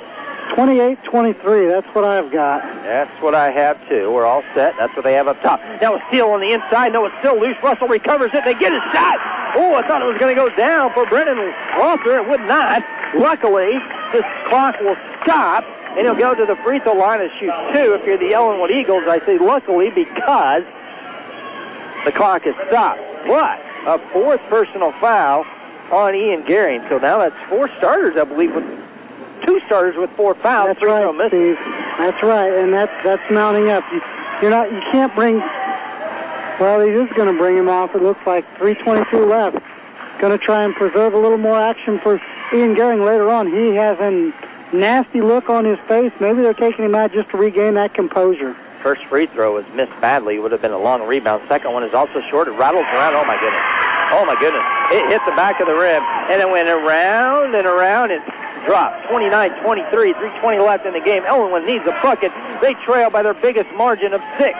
D: 28-23, that's what I've got.
C: That's what I have, too. We're all set. That's what they have up top. Now a steal on the inside. No, it's still loose. Russell recovers it. They get a shot. Oh, I thought it was going to go down for Brendan Walter. It would not. Luckily, this clock will stop, and he'll go to the free throw line and shoot 2. If you're the Ellenwood Eagles, I say luckily because the clock is stopped. But a 4th personal foul on Ian Gehring. So now that's 4 starters, I believe, with 2 starters with 4 fouls.
D: That's right, Steve. That's right, and that's mounting up. You can't bring. Well, he is going to bring him off. It looks like 3:22 left. Going to try and preserve a little more action for Ian Gehring later on. He has a nasty look on his face. Maybe they're taking him out just to regain that composure.
C: First free throw was missed badly. It would have been a long rebound. Second one is also short. It rattles around. Oh, my goodness. Oh, my goodness. It hit the back of the rim, and it went around and around and dropped. 29-23, 3:20 left in the game. Ellenwood needs a bucket. They trail by their biggest margin of 6.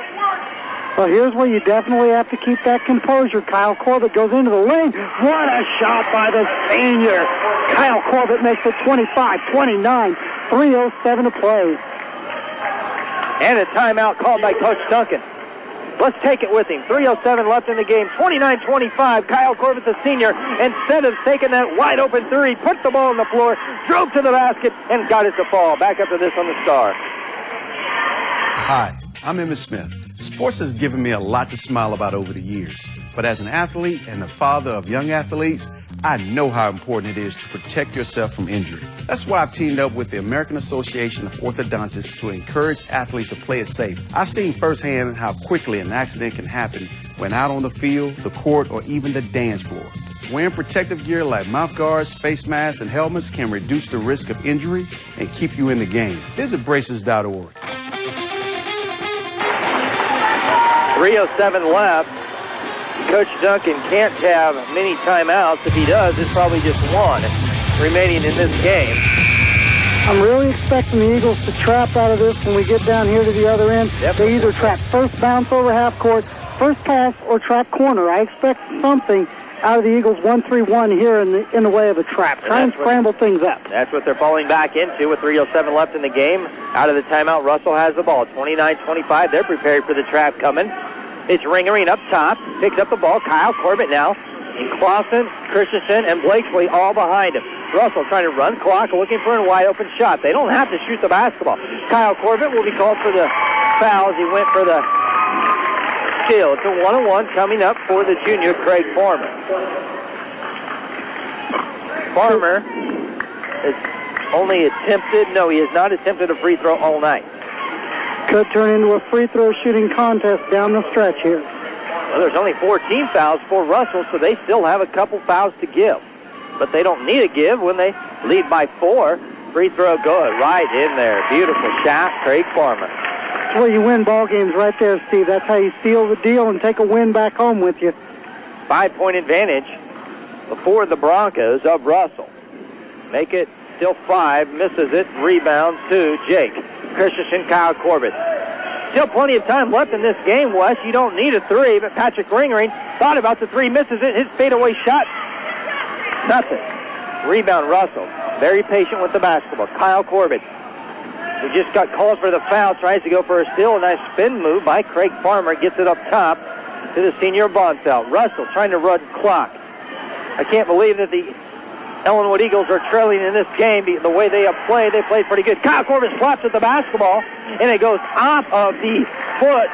D: Well, here's where you definitely have to keep that composure. Kyle Corbett goes into the lane. What a shot by the senior. Kyle Corbett makes it 25-29, 3:07 to play.
C: And a timeout called by Coach Duncan. Let's take it with him. 3:07 left in the game. 29-25. Kyle Corbett, the senior, instead of taking that wide open three, put the ball on the floor, drove to the basket, and got it to fall. Back up to this on the Star.
K: Hi, I'm Emmett Smith. Sports has given me a lot to smile about over the years. But as an athlete and a father of young athletes, I know how important it is to protect yourself from injury. That's why I've teamed up with the American Association of Orthodontists to encourage athletes to play it safe. I've seen firsthand how quickly an accident can happen when out on the field, the court, or even the dance floor. Wearing protective gear like mouth guards, face masks, and helmets can reduce the risk of injury and keep you in the game. Visit braces.org.
C: 3:07 left. Coach Duncan can't have many timeouts. If he does, it's probably just one remaining in this game.
D: I'm really expecting the Eagles to trap out of this when we get down here to the other end.
C: Yep.
D: They either trap first bounce over half court, first pass, or trap corner. I expect something out of the Eagles 1-3-1 here in the way of a trap. Try and scramble things up.
C: That's what they're falling back into with 3:07 left in the game. Out of the timeout, Russell has the ball. 29-25. They're prepared for the trap coming. It's Ringering up top. Picks up the ball. Kyle Corbett now. And Clausen, Christensen, and Blakesley all behind him. Russell trying to run clock, looking for a wide-open shot. They don't have to shoot the basketball. Kyle Corbett will be called for the foul as he went for the steal. It's a 1-on-1 coming up for the junior, Craig Farmer. Farmer has only attempted, no, he has not attempted a free throw all night.
D: Could turn into a free throw shooting contest down the stretch here.
C: Well, there's only 14 fouls for Russell, so they still have a couple fouls to give. But they don't need a give when they lead by 4. Free throw good right in there. Beautiful shot, Craig Farmer.
D: That's where you win ball games right there, Steve. That's how you seal the deal and take a win back home with you.
C: 5-point advantage for the Broncos of Russell. Make it still 5. Misses it. Rebound to Jake Christensen, Kyle Corbett. Still plenty of time left in this game, Wes. You don't need a 3, but Patrick Ringering thought about the 3, misses it. His fadeaway shot, nothing. Rebound, Russell. Very patient with the basketball. Kyle Corbett, who just got called for the foul, tries to go for a steal. A nice spin move by Craig Farmer. Gets it up top to the senior Bonfeld. Russell trying to run clock. I can't believe that the Ellenwood Eagles are trailing in this game. The way they have played, they played pretty good. Kyle Corbett slaps at the basketball, and it goes off of the foot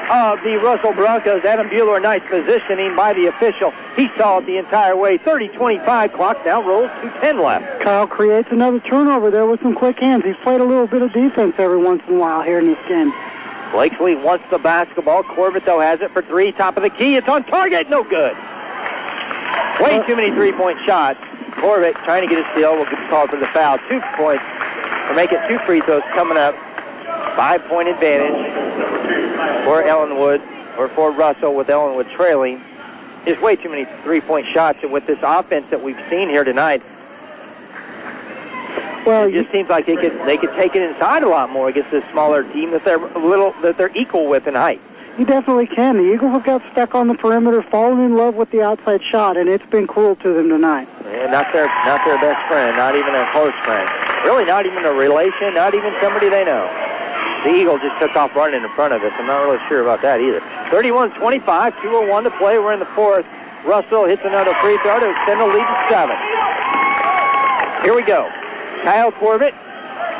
C: of the Russell Broncos. Adam Bueller, nice positioning by the official. He saw it the entire way. 30-25, clock now rolls to 10 left.
D: Kyle creates another turnover there with some quick hands. He's played a little bit of defense every once in a while here in this game.
C: Blakesley wants the basketball. Corbett, though, has it for 3. Top of the key. It's on target. No good. Way too many three-point shots. Corbett trying to get a steal. Will get called for the foul. 2 points. Or make it 2 free throws coming up. 5-point advantage for Ellenwood, or for Russell, with Ellenwood trailing. There's way too many three-point shots, and with this offense that we've seen here tonight, well, it just seems like they could take it inside a lot more against this smaller team that they're equal with in height.
D: You definitely can. The Eagles have got stuck on the perimeter, fallen in love with the outside shot, and it's been cruel to them tonight.
C: And not their best friend, not even a close friend. Really not even a relation, not even somebody they know. The Eagles just took off running in front of us. I'm not really sure about that either. 31-25, 2:01 to play. We're in the 4th. Russell hits another free throw to extend the lead to 7. Here we go. Kyle Corbett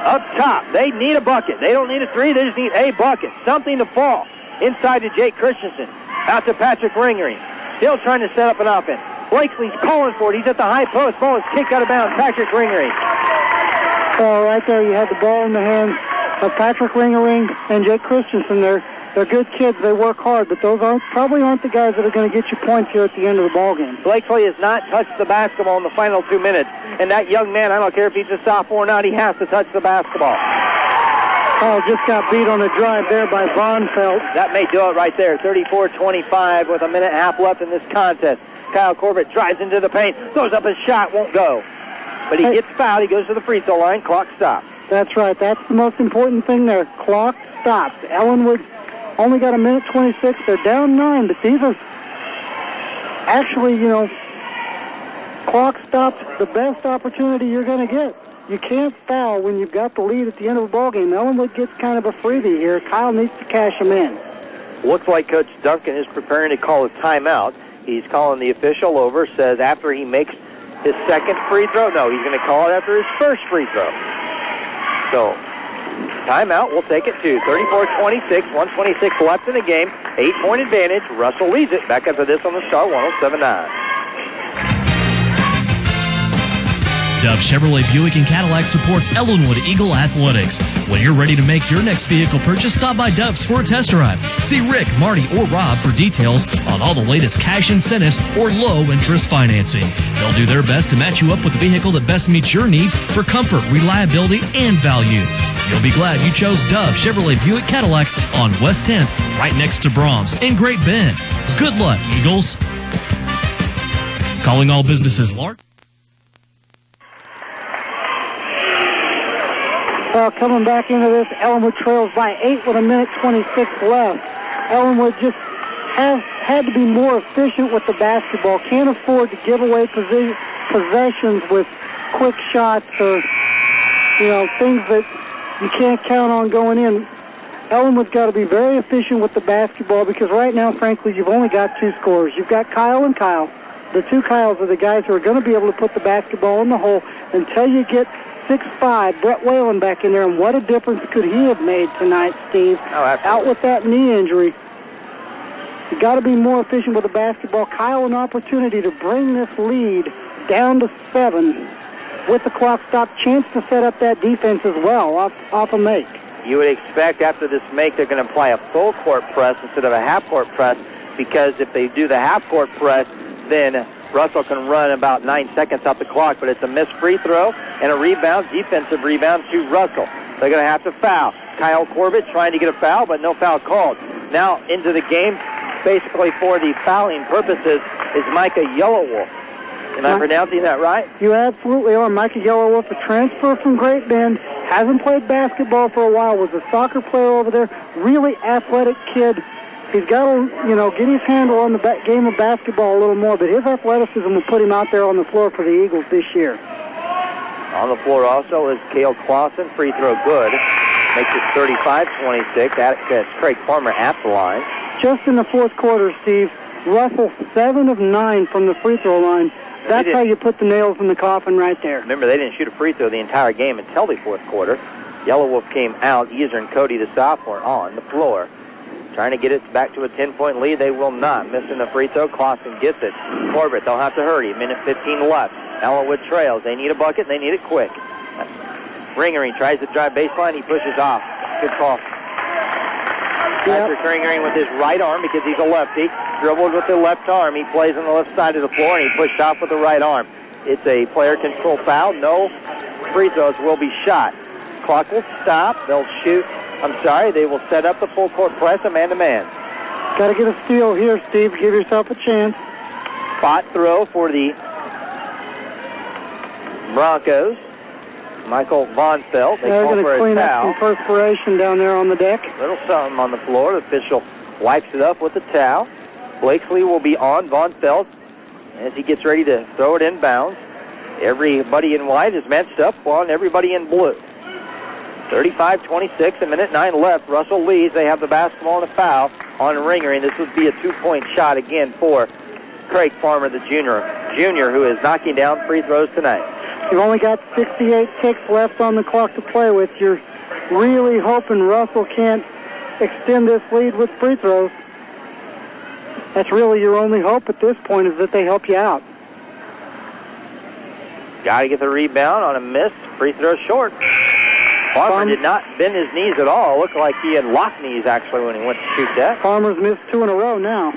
C: up top. They need a bucket. They don't need a 3. They just need a bucket. Something to fall. Inside to Jake Christensen. Out to Patrick Ringering. Still trying to set up an offense. Blakesley's calling for it. He's at the high post. Ball is kicked out of bounds. Patrick Ringering.
D: Oh, right there you had the ball in the hands of Patrick Ringering and Jake Christensen. They're good kids. They work hard, but those probably aren't the guys that are going to get you points here at the end of the ball game.
C: Blakesley has not touched the basketball in the final 2 minutes. And that young man, I don't care if he's a sophomore or not, he has to touch the basketball.
D: Oh, just got beat on the drive there by Bonfeld.
C: That may do it right there. 34-25 with a minute and a half left in this contest. Kyle Corbett drives into the paint, throws up his shot, won't go. But he gets fouled. He goes to the free throw line. Clock stops.
D: That's right. That's the most important thing there. Clock stops. Ellenwood only got a minute 26. They're down 9, but these are actually, clock stops the best opportunity you're going to get. You can't foul when you've got the lead at the end of a ball game. Ellenwood gets kind of a freebie here. Kyle needs to cash him in.
C: Looks like Coach Duncan is preparing to call a timeout. He's calling the official over, says after he makes his second free throw. No, he's going to call it after his first free throw. So, timeout. We'll take it to 34-26, 126 left in the game. 8-point advantage. Russell leads it. Back after this on the Star 107.9.
F: Dove Chevrolet Buick and Cadillac supports Ellenwood Eagle Athletics. When you're ready to make your next vehicle purchase, stop by Dove's for a test drive. See Rick, Marty, or Rob for details on all the latest cash incentives or low-interest financing. They'll do their best to match you up with the vehicle that best meets your needs for comfort, reliability, and value. You'll be glad you chose Dove Chevrolet Buick Cadillac on West 10th, right next to Brahms in Great Bend. Good luck, Eagles. Calling all businesses large.
D: Well, coming back into this, Ellenwood trails by 8 with a minute 26 left. Ellenwood just has had to be more efficient with the basketball. Can't afford to give away possessions with quick shots or, things that you can't count on going in. Ellenwood's got to be very efficient with the basketball because right now, frankly, you've only got two scorers. You've got Kyle and Kyle. The two Kyles are the guys who are going to be able to put the basketball in the hole until you get 6'5", Brett Whalen back in there, and what a difference could he have made tonight, Steve? Out with that knee injury. You got to be more efficient with the basketball. Kyle, an opportunity to bring this lead down to 7 with the clock stopped. Chance to set up that defense as well off a make.
C: You would expect after this make they're going to apply a full court press instead of a half court press, because if they do the half court press, then Russell can run about 9 seconds off the clock, but it's a missed free throw and a rebound, defensive rebound to Russell. They're going to have to foul. Kyle Corbett trying to get a foul, but no foul called. Now into the game, basically for the fouling purposes, is Micah Yellowwolf. Am I pronouncing that right?
D: You absolutely are. Micah Yellowwolf, a transfer from Great Bend, hasn't played basketball for a while, was a soccer player over there, really athletic kid. He's got to, get his handle on the game of basketball a little more, but his athleticism will put him out there on the floor for the Eagles this year.
C: On the floor also is Cale Clausen, free throw good. Makes it 35-26. That's Craig Farmer at the line.
D: Just in the fourth quarter, Steve, Russell 7 of 9 from the free throw line. That's how you put the nails in the coffin right there.
C: Remember, they didn't shoot a free throw the entire game until the fourth quarter. Yellowwolf came out. Easer and Cody, the sophomore, on the floor. Trying to get it back to a 10-point lead. They will not. Missing the free throw. Clausen gets it. Corbett, they'll have to hurry. Minute 15 left. Ellenwood trails. They need a bucket. They need it quick. Ringering tries to drive baseline. He pushes off. Good call. Patrick Ringering with his right arm because he's a lefty. Dribbled with the left arm. He plays on the left side of the floor, and he pushed off with the right arm. It's a player control foul. No free throws will be shot. Clock will stop. They'll shoot. They will set up the full court press, a man-to-man.
D: Got to get a steal here, Steve. Give yourself a chance.
C: Spot throw for the Broncos. Michael Vonfeld.
D: They're going to clean up some perspiration down there on the deck.
C: Little something on the floor. The official wipes it up with the towel. Blakesley will be on Vonfeld as he gets ready to throw it inbounds. Everybody in white is matched up on everybody in blue. 35-26, a minute 9 left. Russell leads. They have the basketball and a foul on Ringering. This would be a 2-point shot again for Craig Farmer, the junior, who is knocking down free throws tonight.
D: You've only got 68 ticks left on the clock to play with. You're really hoping Russell can't extend this lead with free throws. That's really your only hope at this point, is that they help you out.
C: Got to get the rebound on a miss. Free throw short. Farmer did not bend his knees at all. Looked like he had locked knees, actually, when he went to shoot that.
D: Farmer's missed 2 in a row now.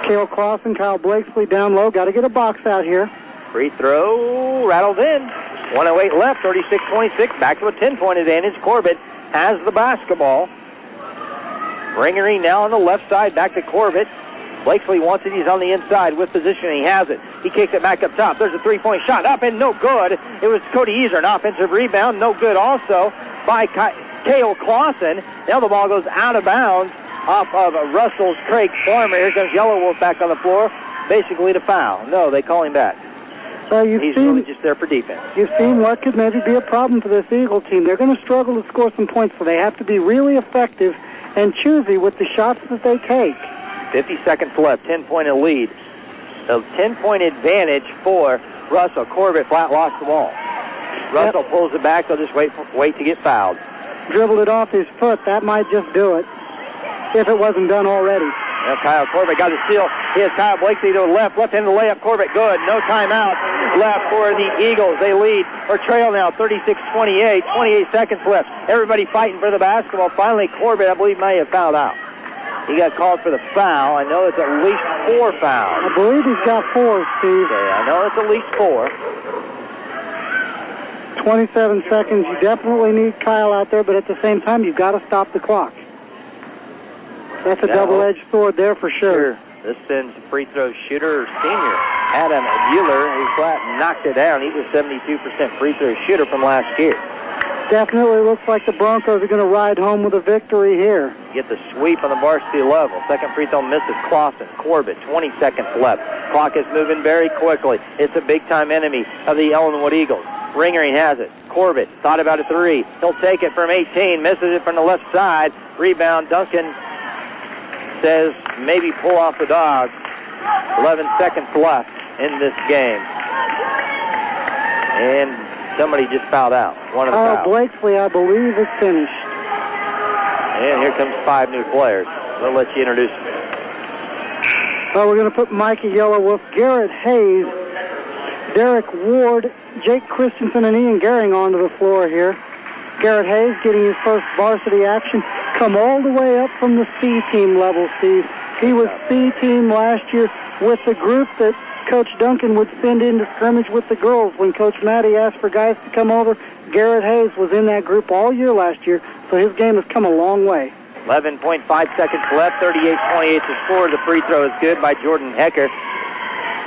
D: Cale Clausen, Kyle Blakesley down low. Got to get a box out here.
C: Free throw rattled in. 1:08 left, 36-26. Back to a 10-point advantage. Corbett has the basketball. Ringering now on the left side, back to Corbett. Blakesley wants it. He's on the inside with position. He has it. He kicks it back up top. There's a three-point shot. Up and no good. It was Cody Easer, an offensive rebound. No good also by Cale Clausen. Now the ball goes out of bounds off of Russell's Craig Farmer. Here comes Yellow Wolf back on the floor, basically to foul. No, they call him back. He's really just there for defense.
D: You've seen what could maybe be a problem for this Eagle team. They're going to struggle to score some points, so they have to be really effective and choosy with the shots that they take.
C: 50 seconds left, 10-point lead. A 10-point advantage for Russell. Corbett flat lost the ball. Russell pulls it back. They'll just wait to get fouled.
D: Dribbled it off his foot. That might just do it, if it wasn't done already.
C: Now Kyle Corbett got the steal. Here's Kyle Blakesley to the left-handed layup. Corbett good. No timeout left for the Eagles. They lead or trail now 36-28. 28 seconds left. Everybody fighting for the basketball. Finally, Corbett, I believe, may have fouled out. He got called for the foul. I know it's at least 4 fouls.
D: I believe he's got 4, Steve.
C: Okay, I know it's at least 4.
D: 27 seconds. You definitely need Kyle out there, but at the same time, you've got to stop the clock. That's a double-edged sword there for sure.
C: This sends free throw shooter, senior Adam Bueller, who flat knocked it down. He's a 72% free throw shooter from last year.
D: Definitely looks like the Broncos are going to ride home with a victory here.
C: Get the sweep on the varsity level. Second free throw misses. Clausen, Corbett, 20 seconds left. Clock is moving very quickly. It's a big-time enemy of the Ellenwood Eagles. Ringering has it. Corbett thought about a 3. He'll take it from 18. Misses it from the left side. Rebound, Duncan says maybe pull off the Dogs. 11 seconds left in this game. And somebody just fouled out. One of the fouls.
D: Blakesley, I believe, is finished.
C: And here comes 5 new players. We'll let you introduce them.
D: We're going to put Mikey Yellowwolf, Garrett Hayes, Derek Ward, Jake Christensen, and Ian Gehring onto the floor here. Garrett Hayes getting his first varsity action. Come all the way up from the C team level, Steve. He was C team last year with the group that Coach Duncan would send in to scrimmage with the girls. When Coach Matty asked for guys to come over, Garrett Hayes was in that group all year last year, so his game has come a long way.
C: 11.5 seconds left, 38-28 to score. The free throw is good by Jordan Hecker.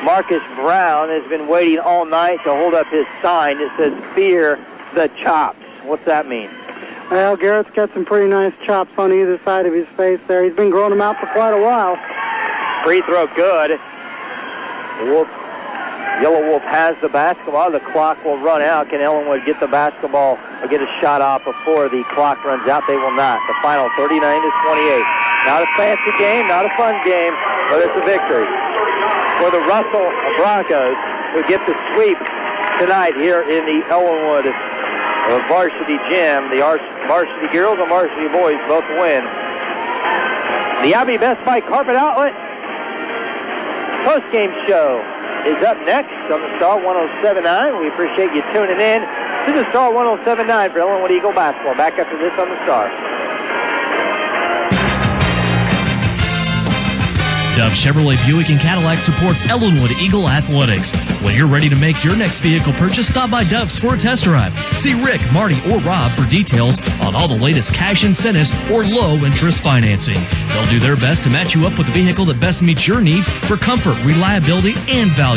C: Marcus Brown has been waiting all night to hold up his sign that says, "Fear the chops." What's that mean?
D: Well, Garrett's got some pretty nice chops on either side of his face there. He's been growing them out for quite a while.
C: Free throw good. Yellow Wolf has the basketball. The clock will run out. Can Ellenwood get the basketball or get a shot off before the clock runs out? They will not. The final 39-28. Not a fancy game, not a fun game, but it's a victory for the Russell Broncos, who get the sweep tonight here in the Ellenwood varsity gym. The varsity girls and varsity boys both win. The Abbey Best Buy Carpet Outlet post-game show is up next on the Star 107.9. We appreciate you tuning in to the Star 107.9 for Ellenwood Eagle basketball. Back after this on the Star.
F: Dove Chevrolet Buick and Cadillac supports Ellenwood Eagle Athletics. When you're ready to make your next vehicle purchase, stop by Dove's for a test drive. See Rick, Marty, or Rob for details on all the latest cash incentives or low-interest financing. They'll do their best to match you up with a vehicle that best meets your needs for comfort, reliability, and value.